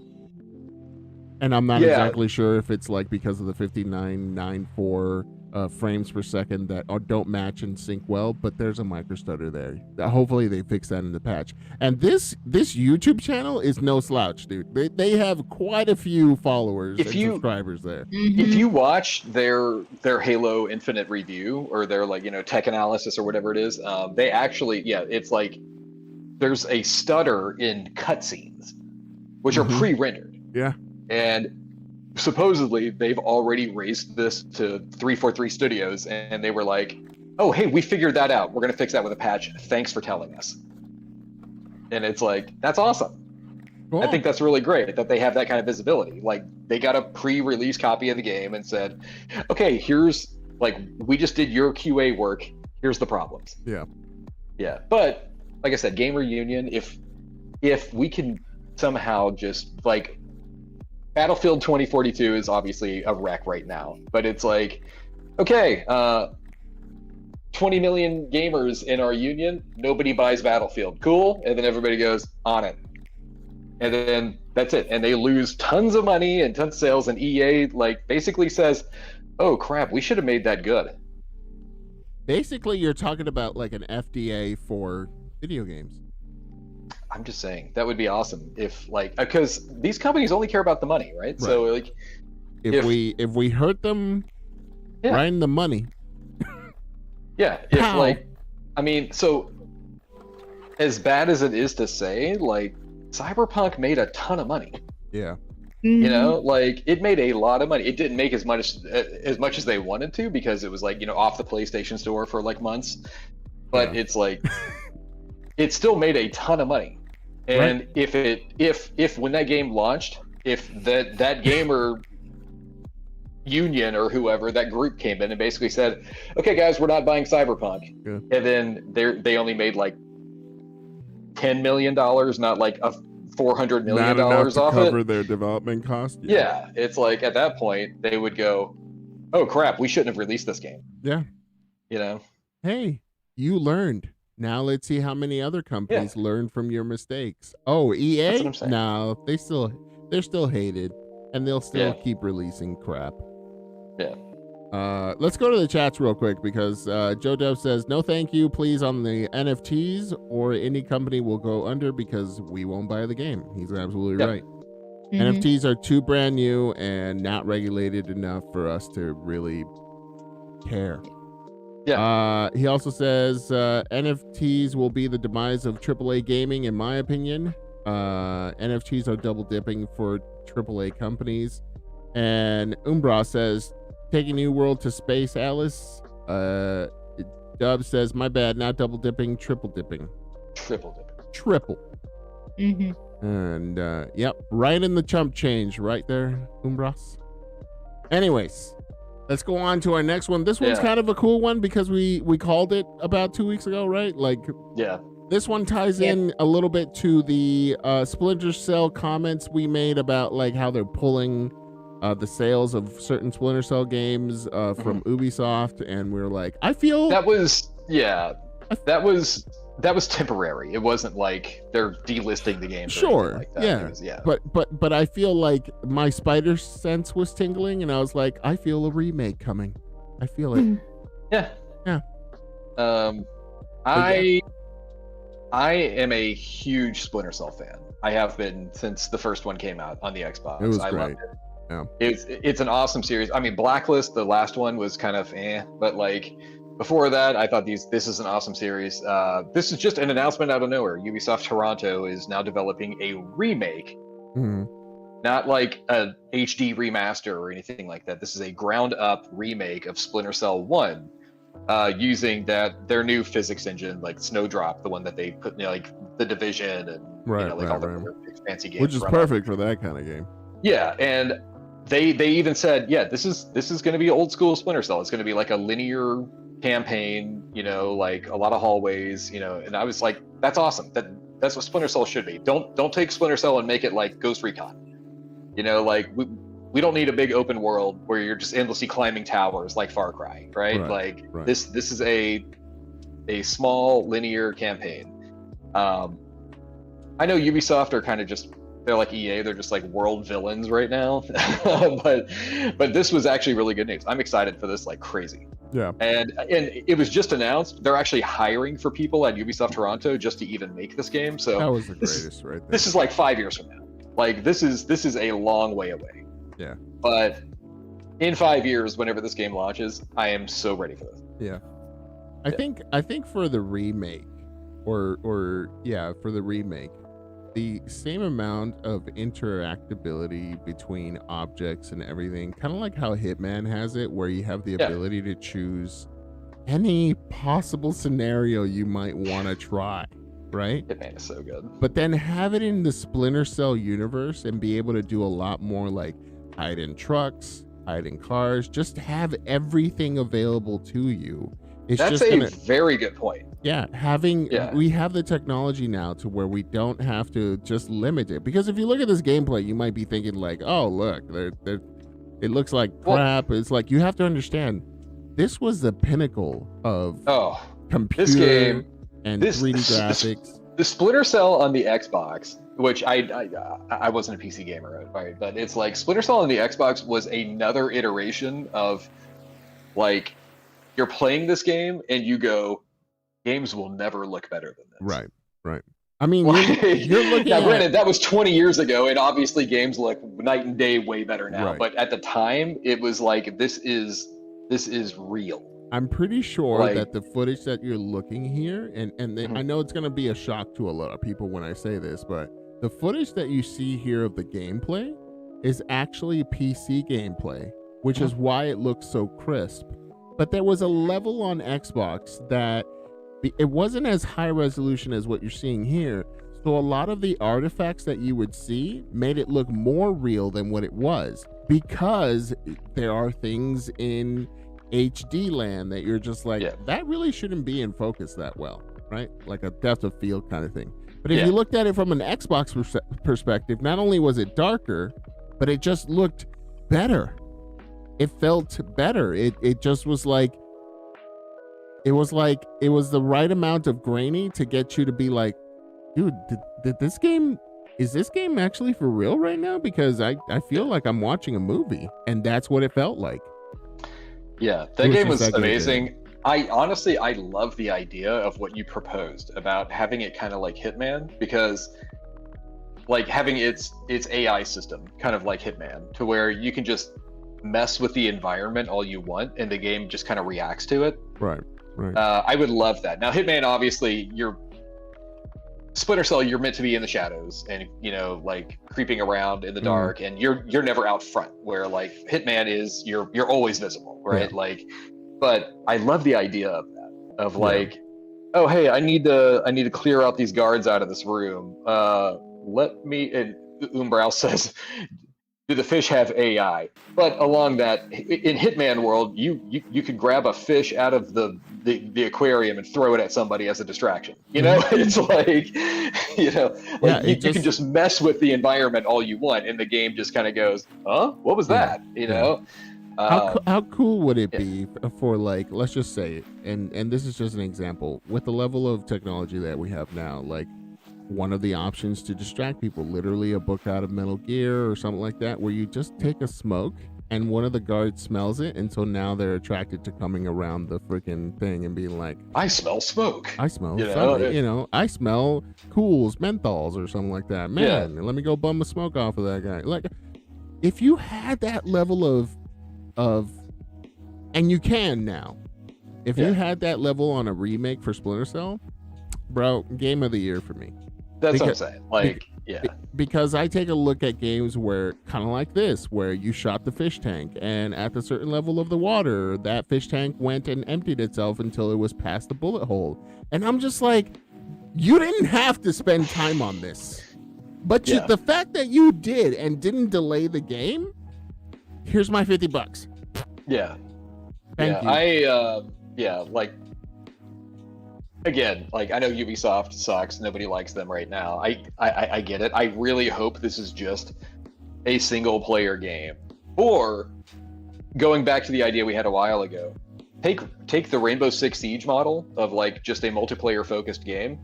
And I'm not exactly sure if it's like because of the 5994 frames per second that don't match and sync well, but there's a micro stutter there. Hopefully they fix that in the patch. And this YouTube channel is no slouch, dude. They have quite a few followers and subscribers there. If you watch their Halo Infinite review or their tech analysis or whatever it is, they actually it's like there's a stutter in cutscenes, which are pre-rendered. Yeah. And supposedly they've already raised this to 343 Studios, and they were like, oh, hey, we figured that out. We're going to fix that with a patch. Thanks for telling us. And it's like, that's awesome. Cool. I think that's really great that they have that kind of visibility. Like, they got a pre-release copy of the game and said, okay, here's, we just did your QA work. Here's the problems. Yeah. Yeah. But like I said, Gamer Union, if we can somehow just Battlefield 2042 is obviously a wreck right now, but it's like, okay, 20 million gamers in our union, nobody buys Battlefield. Cool. And then everybody goes on it. And then that's it. And they lose tons of money and tons of sales, and EA basically says, oh crap, we should have made that good. Basically, you're talking about like an FDA for video games. I'm just saying that would be awesome if because these companies only care about the money, right? So if we hurt them, right in the money. Yeah. So as bad as it is to say, Cyberpunk made a ton of money. Yeah. You know, it made a lot of money. It didn't make as much as they wanted to because it was off the PlayStation Store for months, but it's it still made a ton of money. And if when that game launched, if that gamer union or whoever, that group came in and basically said, okay guys, we're not buying Cyberpunk, and then they only made $10 million, not like a $400 million not enough to off cover it. their development cost. Yeah, it's like at that point they would go, "Oh crap, we shouldn't have released this game." Yeah. You know. Hey, you learned. Now let's see how many other companies learn from your mistakes. Oh, EA? That's what I'm saying. No, they're still hated, and they'll still keep releasing crap. Yeah. Let's go to the chats real quick because Joe Dove says, no thank you, please, on the NFTs, or any company will go under because we won't buy the game. He's absolutely right. Mm-hmm. NFTs are too brand new and not regulated enough for us to really care. Yeah. He also says NFTs will be the demise of AAA gaming, in my opinion. NFTs are double dipping for AAA companies. And Umbra says, taking New World to space, Alice. Dub says, my bad, not double dipping, triple dipping. Triple. Mm-hmm. And yep, right in the chump change right there, Umbras. Anyways, let's go on to our next one. This one's kind of a cool one because we called it about 2 weeks ago, right? Like, this one ties in a little bit to the Splinter Cell comments we made about like how they're pulling the sales of certain Splinter Cell games from Ubisoft, and we're like, I feel that was temporary. It wasn't like they're delisting the game. Sure, like that. Yeah. But I feel like my spider sense was tingling, and I was like, I feel a remake coming. I feel it. Yeah. I am a huge Splinter Cell fan. I have been since the first one came out on the Xbox. It was I great. loved it. Yeah. It's an awesome series. I mean, Blacklist, the last one was kind of but like before that, I thought this is an awesome series. This is just an announcement out of nowhere. Ubisoft Toronto is now developing a remake, not like a HD remaster or anything like that. This is a ground up remake of Splinter Cell 1, using their new physics engine, like Snowdrop, the one that they put like The Division and all the fancy games, which is perfect for that kind of game. Yeah, and they even said, this is going to be old school Splinter Cell. It's going to be like a linear campaign, like a lot of hallways, and I was like, that's awesome. That's what Splinter Cell should be. Don't take Splinter Cell and make it like Ghost Recon. Like we don't need a big open world where you're just endlessly climbing towers like Far Cry, right? This is a small linear campaign. I know Ubisoft are kind of they're like EA, they're just like world villains right now. but this was actually really good news. I'm excited for this like crazy. Yeah. And it was just announced they're actually hiring for people at Ubisoft Toronto just to even make this game. So that was the greatest right there. This is like 5 years from now. Like this is a long way away. Yeah. But in 5 years, whenever this game launches, I am so ready for this. Yeah. I think for the remake for the remake, the same amount of interactability between objects and everything, kind of like how Hitman has it, where you have the ability to choose any possible scenario you might want to try, right? Hitman is so good. But then have it in the Splinter Cell universe and be able to do a lot more, like hide in trucks, hide in cars, just have everything available to you. That's a very good point. Yeah, we have the technology now to where we don't have to just limit it. Because if you look at this gameplay, you might be thinking like, oh, look, it looks like crap. It's like, you have to understand, this was the pinnacle of computer this game, and 3D graphics. The Splinter Cell on the Xbox, which I wasn't a PC gamer, right? But it's like Splinter Cell on the Xbox was another iteration of like, you're playing this game and you go, games will never look better than this. Right. I mean, you're looking now, granted, that was 20 years ago, and obviously games look night and day way better now. Right. But at the time, it was like, this is real. I'm pretty sure that the footage that you're looking here, and I know it's going to be a shock to a lot of people when I say this, but the footage that you see here of the gameplay is actually PC gameplay, which is why it looks so crisp. But there was a level on Xbox that it wasn't as high resolution as what you're seeing here. So a lot of the artifacts that you would see made it look more real than what it was, because there are things in HD land that you're just like, that really shouldn't be in focus that well, right? Like a depth of field kind of thing. But if you looked at it from an Xbox perspective, not only was it darker, but it just looked better. It felt better. It just was like, it was the right amount of grainy to get you to be like, dude, did this game, is this game actually for real right now? Because I feel like I'm watching a movie, and that's what it felt like. Yeah, that game was amazing. I love the idea of what you proposed about having it kind of like Hitman, because like having its AI system kind of like Hitman, to where you can just mess with the environment all you want and the game just kind of reacts to it. Right. I would love that. Now Hitman, obviously, Splinter Cell, you're meant to be in the shadows and, you know, like creeping around in the dark, and you're never out front, where like Hitman is, you're always visible, right? Yeah. Like, but I love the idea of that, of like, oh hey, I need to clear out these guards out of this room. Let me, and Umbral says, do the fish have AI? But along that, in Hitman world, you could grab a fish out of the aquarium and throw it at somebody as a distraction. You know, it's like, you know, like you can just mess with the environment all you want, and the game just kind of goes, huh? What was that? You know? How cool would it be for, like, let's just say, and this is just an example, with the level of technology that we have now, like, one of the options to distract people, literally a book out of Metal Gear or something like that, where you just take a smoke and one of the guards smells it, and so now they're attracted to coming around the freaking thing and being like, I smell smoke. I smell something, you know, I smell Cools, menthols or something like that. Man, let me go bum the smoke off of that guy. Like, if you had that level of and you can now, if you had that level on a remake for Splinter Cell, bro, game of the year for me. That's what I'm saying. Like, because I take a look at games where, kind of like this, where you shot the fish tank, and at a certain level of the water, that fish tank went and emptied itself until it was past the bullet hole. And I'm just like, you didn't have to spend time on this. But the fact that you did and didn't delay the game, here's my $50. Yeah. Thank you. Like, again, like, I know Ubisoft sucks. Nobody likes them right now. I get it. I really hope this is just a single player game. Or, going back to the idea we had a while ago, take the Rainbow Six Siege model of like just a multiplayer focused game,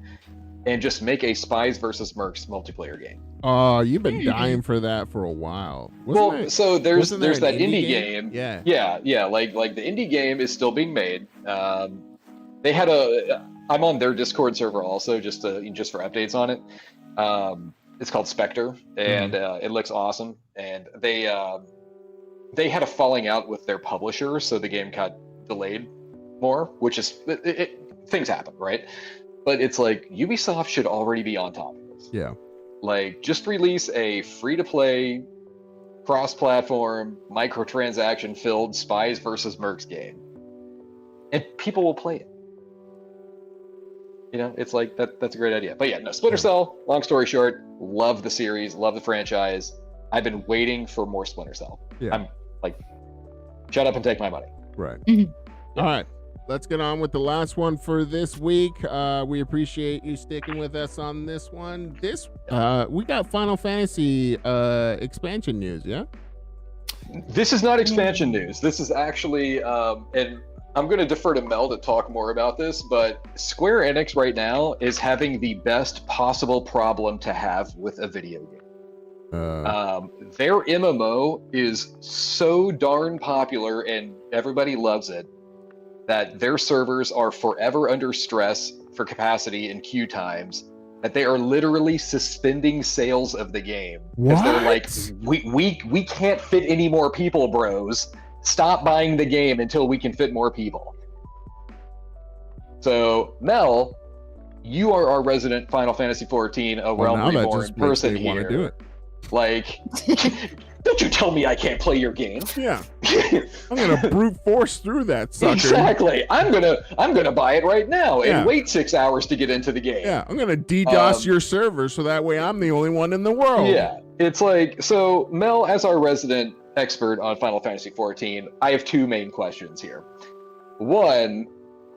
and just make a Spies versus Mercs multiplayer game. Oh, you've been dying for that for a while. So there's that indie game. Yeah. Like the indie game is still being made. They had I'm on their Discord server also, just for updates on it. It's called Spectre, and it looks awesome. And they had a falling out with their publisher, so the game got delayed more, which is things happen, right? But it's like Ubisoft should already be on top of this. Yeah. Like, just release a free-to-play, cross-platform, microtransaction-filled Spies versus Mercs game, and people will play it. You know, it's like that's a great idea. But yeah, no, Splinter Cell, long story short, love the series, love the franchise. I've been waiting for more Splinter Cell. Yeah. I'm like, shut up and take my money. Right. All right. Let's get on with the last one for this week. We appreciate you sticking with us on this one. We got Final Fantasy expansion news, yeah? This is not expansion news. This is actually, and I'm going to defer to Mel to talk more about this, but Square Enix right now is having the best possible problem to have with a video game. Their MMO is so darn popular and everybody loves it that their servers are forever under stress for capacity and queue times, that they are literally suspending sales of the game. Because they're like, we can't fit any more people, bros. Stop buying the game until we can fit more people. So, Mel, you are our resident Final Fantasy 14 A Realm Reborn person here. Want to do it. Like, don't you tell me I can't play your game. Yeah. I'm gonna brute force through that sucker. Exactly. I'm gonna buy it right now and wait 6 hours to get into the game. Yeah, I'm gonna DDoS your server so that way I'm the only one in the world. Yeah. It's like, so Mel, as our resident expert on Final Fantasy 14, I have two main questions here. One,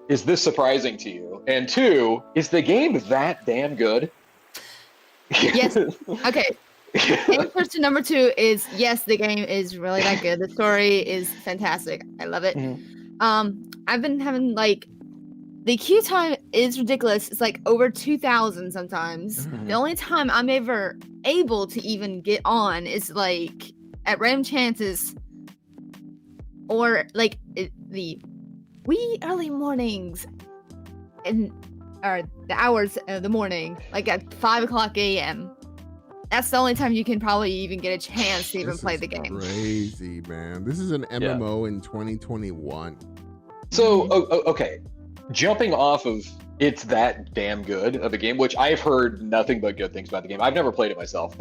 is this surprising to you? And two, is the game that damn good? Yes. Okay. Answer to number 2 is yes, the game is really that good. The story is fantastic. I love it. I've been having like the queue time is ridiculous. It's like over 2,000 sometimes. The only time I'm ever able to even get on is like at random chances or like the wee early mornings or the hours of the morning, like at 5 o'clock a.m. That's the only time you can probably even get a chance to even play the game. Crazy, man. This is an MMO in 2021. So, okay. Jumping off of it's that damn good of a game, which I've heard nothing but good things about the game. I've never played it myself,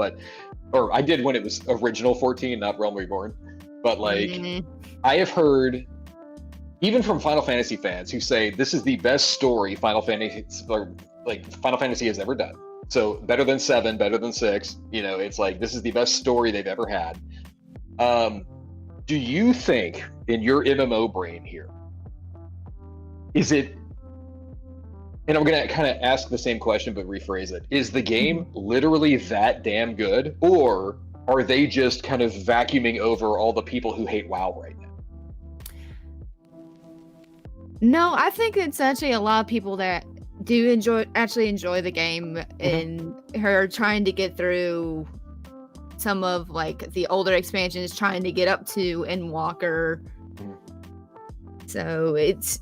or I did when it was original 14, not Realm Reborn. But like, I have heard, even from Final Fantasy fans who say this is the best story Final Fantasy has ever done. So better than 7, better than 6. It's like this is the best story they've ever had. Do you think, in your MMO brain here, is it? And I'm gonna kind of ask the same question but rephrase it. Is the game literally that damn good, or are they just kind of vacuuming over all the people who hate WoW right now? No, I think it's actually a lot of people that do enjoy the game and are trying to get through some of like the older expansions, trying to get up to Endwalker. So it's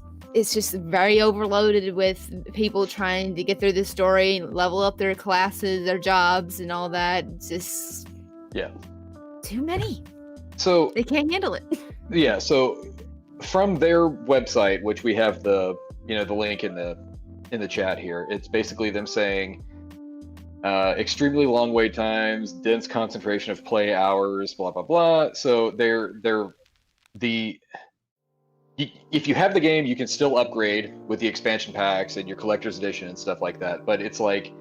just very overloaded with people trying to get through the story, level up their classes, their jobs, and all that. It's just too many. So they can't handle it. Yeah. So from their website, which we have the link in the chat here, it's basically them saying extremely long wait times, dense concentration of play hours, blah blah blah. So if you have the game, you can still upgrade with the expansion packs and your collector's edition and stuff like that. But it's like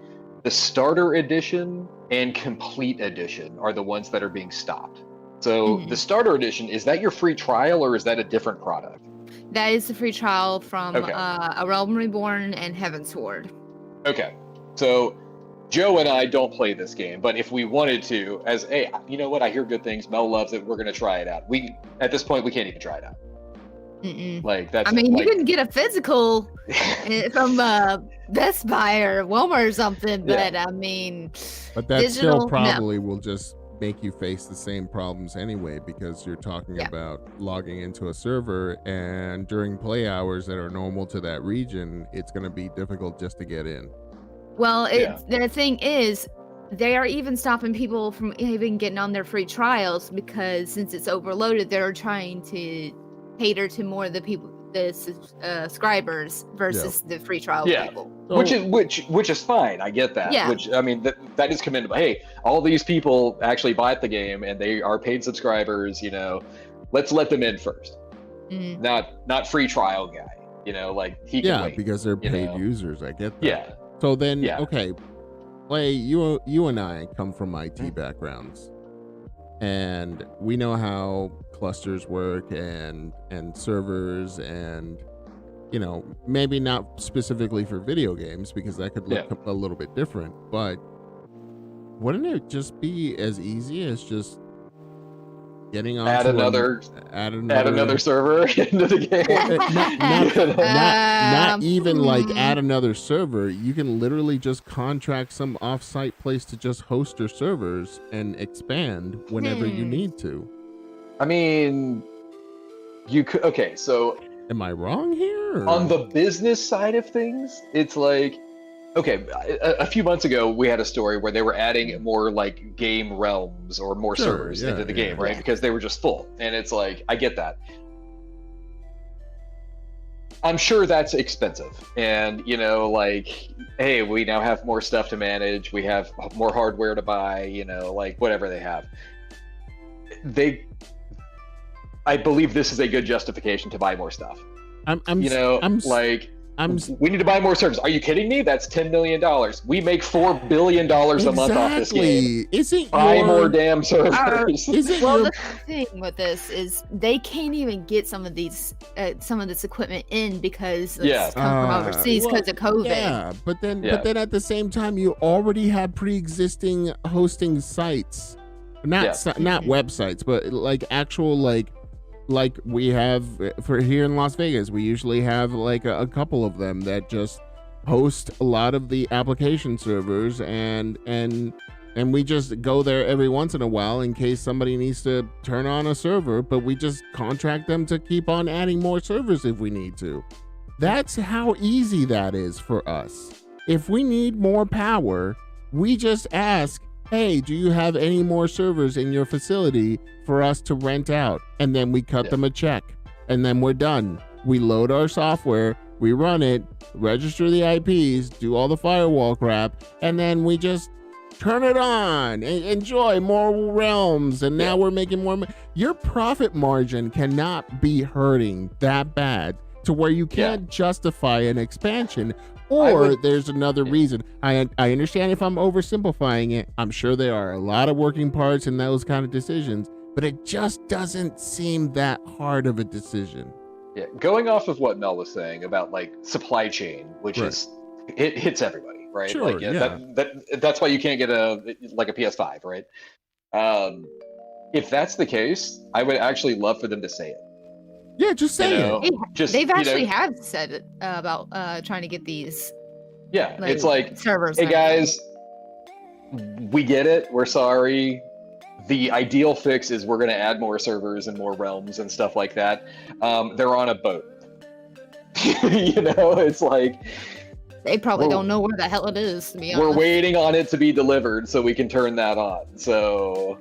the starter edition and complete edition are the ones that are being stopped. So the starter edition, is that your free trial or is that a different product? That is the free trial from A Realm Reborn and Heavensward. Okay. So Joe and I don't play this game, but if we wanted to, as hey, you know what? I hear good things. Mel loves it. We're going to try it out. At this point, we can't even try it out. Like that's. I mean, you can get a physical from Best Buy or Walmart or something, but I mean, but that still probably will just make you face the same problems anyway, because you're talking about logging into a server, and during play hours that are normal to that region, it's going to be difficult just to get in. Well, the thing is, they are even stopping people from even getting on their free trials because since it's overloaded, they're trying to cater to more of the people, the subscribers versus the free trial people. Which is fine. I get that. Yeah. Which I mean that is commendable. Hey, all these people actually bought the game and they are paid subscribers. Let's let them in first. Not free trial guy. Like he can wait. Because they're paid users. I get that. Yeah. So then, okay, Clay, you and I come from IT backgrounds, and we know how clusters work and servers, and maybe not specifically for video games because that could look a little bit different, but wouldn't it just be as easy as just getting on add another server into the game? Not even like add another server. You can literally just contract some off-site place to just host your servers and expand whenever you need to. I mean, you could. Okay, so am I wrong here? Or? On the business side of things, it's like, okay, a few months ago we had a story where they were adding more like game realms or more servers into the game, right? Because they were just full, and it's like, I get that. I'm sure that's expensive, and like, hey, we now have more stuff to manage. We have more hardware to buy. Like whatever they have. I believe this is a good justification to buy more stuff. I'm we need to buy more servers. Are you kidding me? That's $10 million. We make $4 billion a month off this game. Buy more damn servers. The thing with this is they can't even get some of this equipment in because it's come from overseas because of COVID. Yeah, but then at the same time, you already have pre-existing hosting sites, not websites, but like actual like we have for here in Las Vegas. We usually have like a couple of them that just host a lot of the application servers, and we just go there every once in a while in case somebody needs to turn on a server, but we just contract them to keep on adding more servers if we need to. That's how easy that is for us. If we need more power, we just ask, hey, do you have any more servers in your facility for us to rent out? And then we cut them a check, and then we're done. We load our software, we run it, register the IPs, do all the firewall crap, and then we just turn it on, enjoy more realms, and now we're making more. Your profit margin cannot be hurting that bad to where you can't justify an expansion. Or there's another reason. I understand if I'm oversimplifying it. I'm sure there are a lot of working parts in those kind of decisions, but it just doesn't seem that hard of a decision. Yeah, going off of what Mel was saying about like supply chain, which is it hits everybody, right? Sure, that's why you can't get a PS5, right? If that's the case, I would actually love for them to say it. Yeah, just say it. They've actually have said it about trying to get these. Yeah, it's like servers. Hey guys, we get it. We're sorry. The ideal fix is we're going to add more servers and more realms and stuff like that. They're on a boat. It's like they probably don't know where the hell it is. To be honest, we're waiting on it to be delivered so we can turn that on. So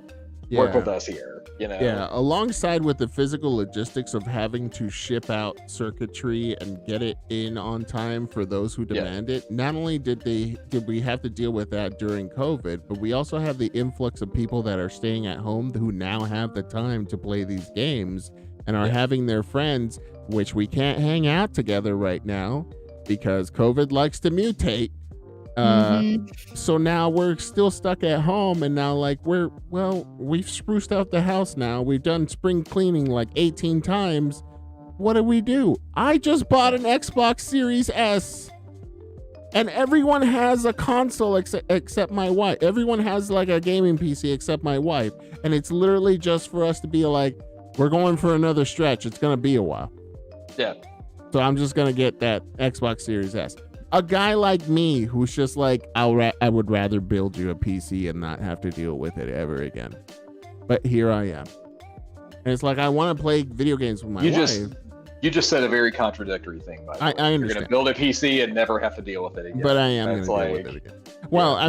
work with us here. Yeah, alongside with the physical logistics of having to ship out circuitry and get it in on time for those who demand it. Not only did we have to deal with that during COVID, but we also have the influx of people that are staying at home who now have the time to play these games and are having their friends, which we can't hang out together right now because COVID likes to mutate. So now we're still stuck at home, and now like we've spruced out the house now. We've done spring cleaning like 18 times. What do? I just bought an Xbox Series S, and everyone has a console except my wife. Everyone has like a gaming PC except my wife, and it's literally just for us to be like, we're going for another stretch. It's gonna be a while. Yeah. So I'm just gonna get that Xbox Series S. A guy like me who's just like, I would rather build you a PC and not have to deal with it ever again. But here I am. And it's like, I want to play video games with my wife. You just said a very contradictory thing, by the way. I understand. You're going to build a PC and never have to deal with it again. But I am going to deal with it again. Well, I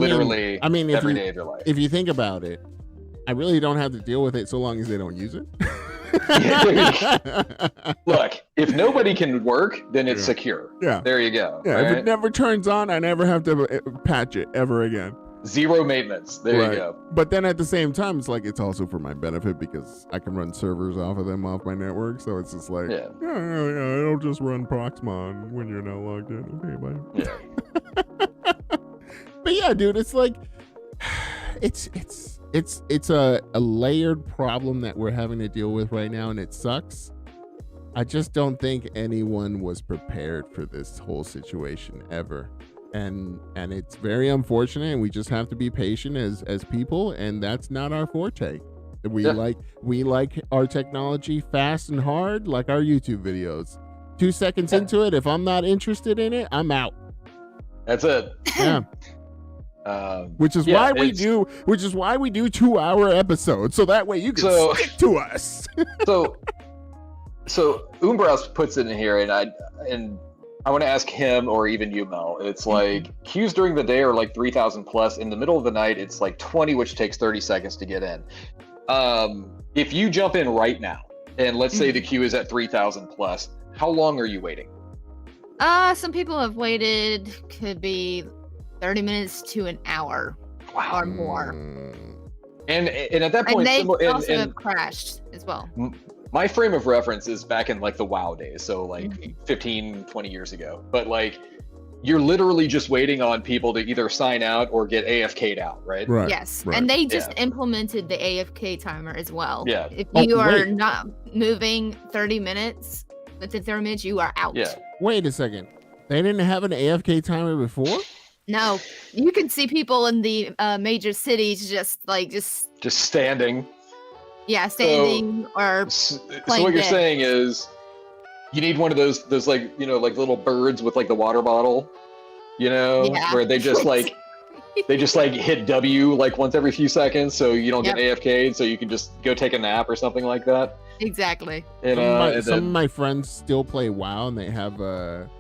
mean, every day of your life. If you think about it, I really don't have to deal with it so long as they don't use it. Look, if nobody can work, then it's secure. Yeah. There you go. Yeah. Right? If it never turns on, I never have to patch it ever again. Zero maintenance. There you go. But then at the same time, it's like, it's also for my benefit because I can run servers off my network. So it's just like, it'll just run Proxmon when you're not logged in. Okay, bye. Yeah. But yeah, dude, it's like, it's a layered problem that we're having to deal with right now, and it sucks. I just don't think anyone was prepared for this whole situation ever, and it's very unfortunate, and we just have to be patient as people, and that's not our forte. We like our technology fast and hard, like our YouTube videos. 2 seconds into it, if I'm not interested in it, I'm out. That's it. Yeah. Which is why we do 2-hour episodes, so that way you can stick to us. so Umbras puts it in here, and I want to ask him or even you, Mel. It's like queues during the day are like 3,000 plus. In the middle of the night, it's like 20, which takes 30 seconds to get in. If you jump in right now, and let's say the queue is at 3,000 plus, how long are you waiting? Some people have waited, could be 30 minutes to an hour or more. And at that point, and they also have crashed as well. my frame of reference is back in like the WoW days, so like 15, 20 years ago. But like, you're literally just waiting on people to either sign out or get AFK'd out, right? Right. Yes, right. and they just implemented the AFK timer as well. Yeah. If you are not moving 30 minutes within 30 minutes, you are out. Yeah. Wait a second. They didn't have an AFK timer before? No, you can see people in the major cities just standing. Yeah, standing or So playing what you're dead. saying is, you need one of those like, you know, like little birds with like the water bottle, you know, Yeah. where they just like hit W like once every few seconds, so you don't get AFK'd, so you can just go take a nap or something like that. Exactly. And, Some of my friends still play WoW, and they have a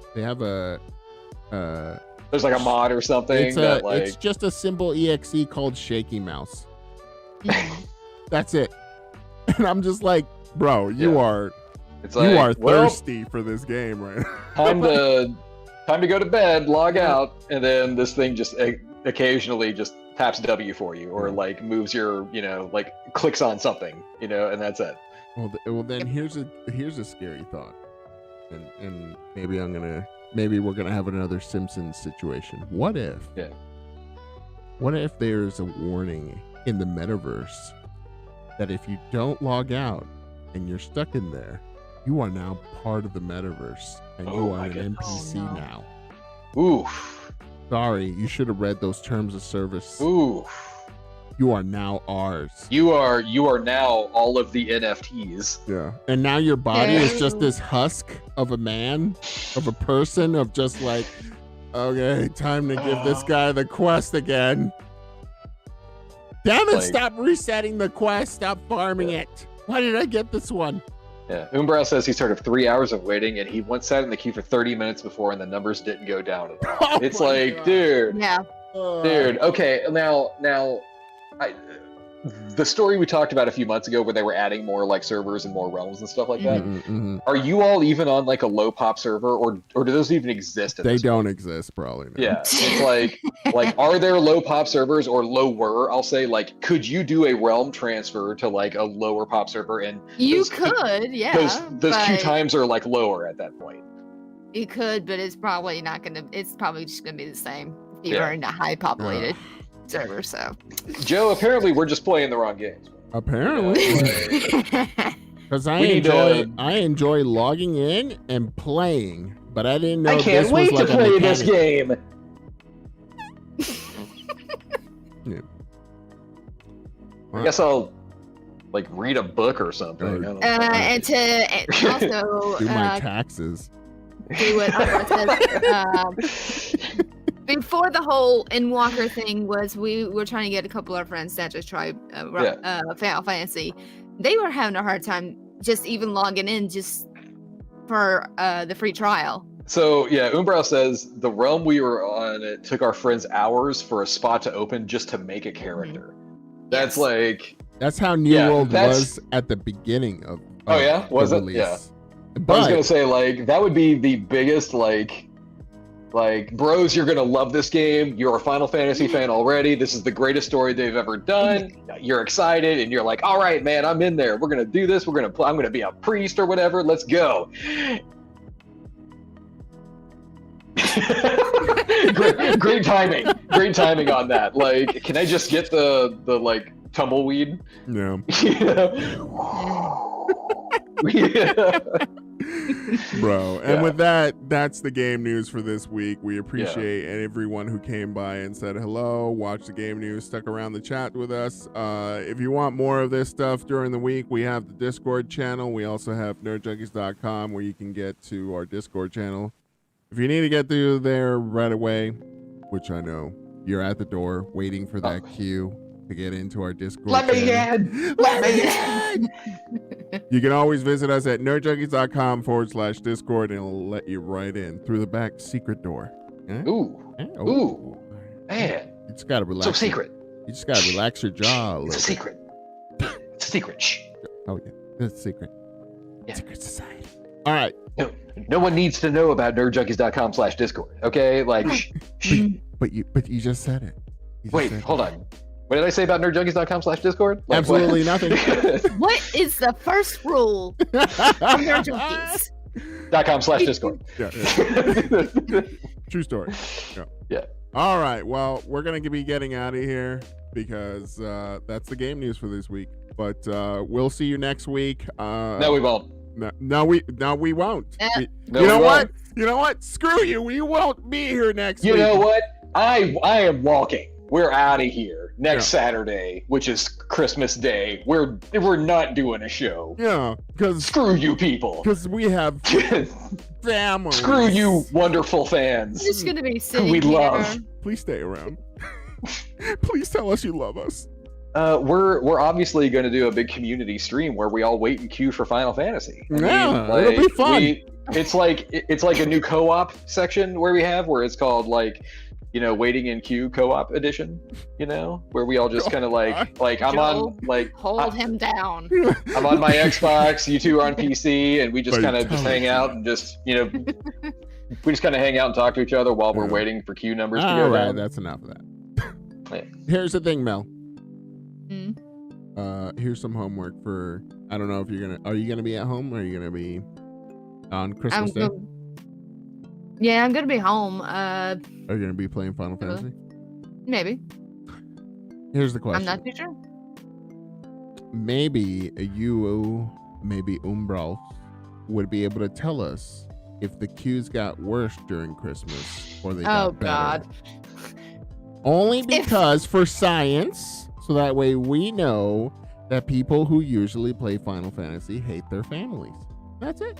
there's like a mod or something that like it's just a simple EXE called Shaky Mouse. That's it. And I'm just like, bro, you are thirsty for this game, right? time to go to bed, log out, and then this thing just occasionally just taps W for you, or like moves your, you know, like clicks on something, you know, and that's it. Well, then here's a scary thought, and maybe we're gonna have another Simpsons situation. What if there's a warning in the metaverse that if you don't log out and you're stuck in there, you are now part of the metaverse and you are an NPC now. Oof. Sorry, you should have read those terms of service. Oof. You are now ours. You are now all of the NFTs. Yeah. And now your body is just this husk of a man, of a person, of just like, okay, time to give this guy the quest again. Damn it, stop resetting the quest. Stop farming it. Why did I get this one? Yeah. Umbral says he's heard of 3 hours of waiting, and he once sat in the queue for 30 minutes before, and the numbers didn't go down at all. It's like, God. Dude. Yeah. Dude. Okay. Now, the story we talked about a few months ago where they were adding more like servers and more realms and stuff like that. Are you all even on like a low pop server, or do those even exist? They don't exist, probably. No. Yeah, it's like are there low pop servers, or lower? I'll say, like, could you do a realm transfer to like a lower pop server? And you could, yeah. Those queue times are like lower at that point. You could, but it's probably not gonna. It's probably just gonna be the same if you are in a high populated server. So, Joe, apparently we're just playing the wrong games. Apparently, because I enjoy logging in and playing, but I didn't know. I can't this wait was like to play this game. Yeah. I guess I'll like read a book or something. I don't know. And also do my taxes. Do what Albert says. Before the whole Endwalker thing was, we were trying to get a couple of friends that just tried Final Fantasy. They were having a hard time just even logging in just for the free trial. So yeah, Umbral says the realm we were on, it took our friends hours for a spot to open just to make a character. That's that's how New World was at the beginning of was it? Release. Yeah. But I was gonna say, like, that would be the biggest like bros, you're gonna love this game. You're a Final Fantasy fan already. This is the greatest story they've ever done. You're excited, and you're like, all right, man, I'm in there. We're gonna do this. I'm gonna be a priest or whatever. Let's go. great timing. Great timing on that. Like, can I just get the like tumbleweed? Yeah. Bro, and with that's the game news for this week. We appreciate everyone who came by and said hello, watched the game news, stuck around the chat with us. If you want more of this stuff during the week, we have the Discord channel. We also have nerdjunkies.com where you can get to our Discord channel. If you need to get through there right away, which I know you're at the door waiting for that queue to get into our Discord. Let me in! You can always visit us at nerdjunkies.com/Discord, and it'll let you right in through the back secret door. Ooh. Ooh. Man. You just gotta relax. So secret. You just gotta relax your jaw a little. It's a secret. It's a secret. Shh. Oh yeah. It's a secret. Yeah. Secret society. All right. No one needs to know about nerdjunkies.com/Discord. Okay? Like but you just said it. Wait, hold on. What did I say about nerdjunkies.com/discord? Like, Absolutely nothing. What is the first rule of Nerd Junkies? .com/discord. Yeah. True story. Yeah. All right. Well, we're going to be getting out of here because that's the game news for this week. But we'll see you next week. No, we won't. No, we won't. No, you know we what? won't. You know what? Screw you. We won't be here next week. You know what? I am walking. We're out of here next Saturday, which is Christmas Day. We're not doing a show. Yeah, because screw you people. Because we have family. Screw you, wonderful fans. I'm just gonna be sitting we here. love. Please stay around. Please tell us you love us. We're obviously going to do a big community stream where we all wait in queue for Final Fantasy. It'll be fun. It's like a new co-op section where it's called like, waiting in queue co-op edition. Where we all just kind of like I'm on like hold him down. I'm on my Xbox. You two are on PC, and we just kind of just hang out and just we just kind of hang out and talk to each other while we're waiting for queue numbers to go down. All right, that's enough of that. Here's the thing, Mel. Here's some homework for. I don't know if are you gonna be at home or are you gonna be on Christmas Day? Yeah, I'm gonna be home. Are you gonna be playing Final Fantasy? Maybe. Here's the question. I'm not too sure. Maybe Umbral would be able to tell us if the queues got worse during Christmas or they got better. God. Only because for science, so that way we know that people who usually play Final Fantasy hate their families. That's it.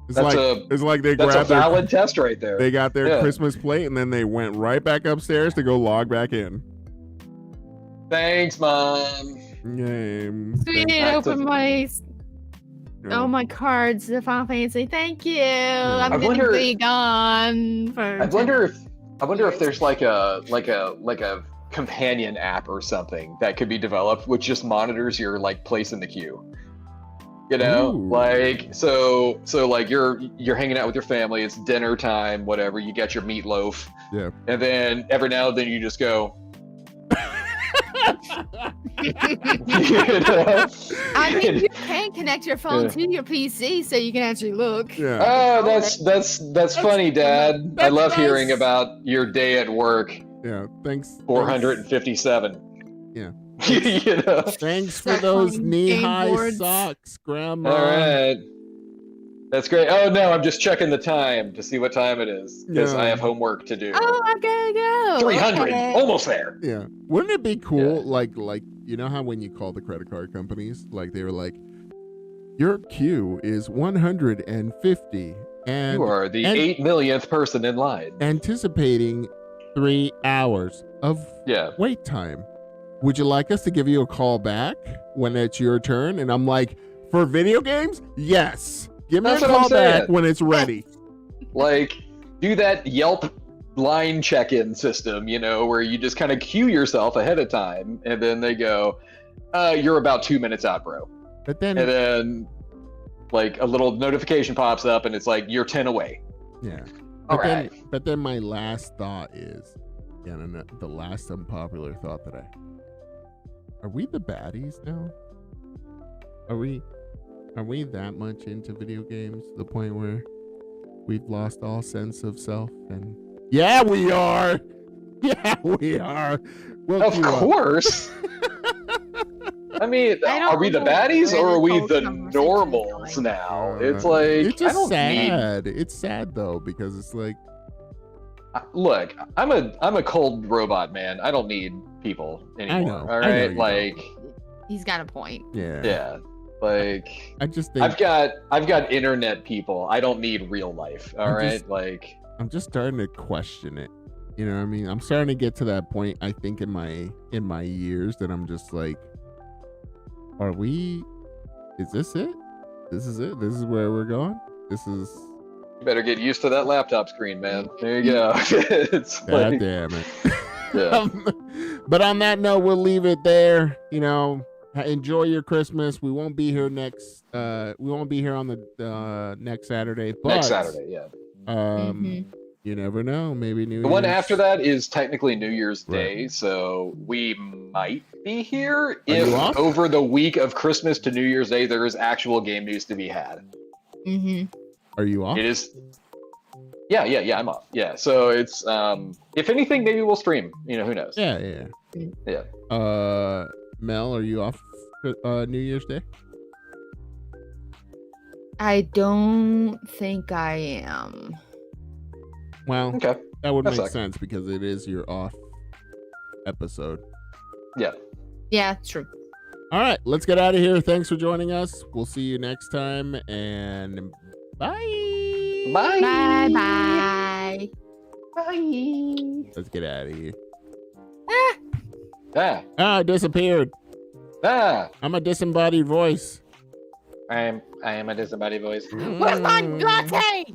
It's like they grabbed a valid test right there. They got their Christmas plate and then they went right back upstairs to go log back in. Thanks, Mom. Sweet, open all my cards to Final Fantasy. Thank you. I'm gonna be gone for. I wonder if there's like a companion app or something that could be developed which just monitors your like place in the queue. Like so like you're hanging out with your family, it's dinner time, whatever, you get your meatloaf. Yeah. And then every now and then you just go I mean, you can connect your phone to your PC so you can actually look. Yeah. Oh, that's funny, Dad. I love hearing about your day at work. Yeah, thanks. 457. Yeah. Thanks for those knee-high socks, Grandma. All right. That's great. Oh, no, I'm just checking the time to see what time it is because I have homework to do. Oh, I gotta go. 300. Okay. Almost there. Yeah. Wouldn't it be cool, like you know how when you call the credit card companies, like they were like, your queue is 150 and you are the 8 millionth person in line. Anticipating 3 hours of wait time. Would you like us to give you a call back when it's your turn? And I'm like, for video games? Yes. Give me a call back when it's ready. Like, do that Yelp line check-in system, where you just kind of queue yourself ahead of time, and then they go, you're about 2 minutes out, bro. And then, like, a little notification pops up, and it's like, you're 10 away. Yeah. But then my last thought is, the last unpopular thought that are we the baddies now? Are we that much into video games to the point where we've lost all sense of self? And yeah, we are. Of course. I mean, are we the baddies or are we the normals now? It's like it's just sad. It's sad though because it's like, look, I'm a cold robot, man. I don't need people anymore. I know. All right, like he's got a point. Yeah. Like I just think I've got internet people. I don't need real life. All right, I'm just starting to question it. You know what I mean? I'm starting to get to that point. I think in my years that I'm just like, is this it? This is it? This is where we're going? You better get used to that laptop screen, man. There you go. It's God damn it. Yeah. But on that note, we'll leave it there. Enjoy your Christmas. We won't be here next. We won't be here on the next Saturday. But, next Saturday, yeah. You never know. Maybe New Year's. The one after that is technically New Year's Day, so we might be here if over the week of Christmas to New Year's Day there is actual game news to be had. Mm-hmm. Are you off? It is. Yeah, I'm off. Yeah, so it's if anything, maybe we'll stream. You know, who knows? Yeah. Mel, are you off New Year's Day? I don't think I am. Well, okay, that would make sense because it is your off episode. Yeah, true. All right, let's get out of here. Thanks for joining us. We'll see you next time, and bye. Bye. Let's get out of here. I disappeared. I'm a disembodied voice. I am a disembodied voice. Where's my latte?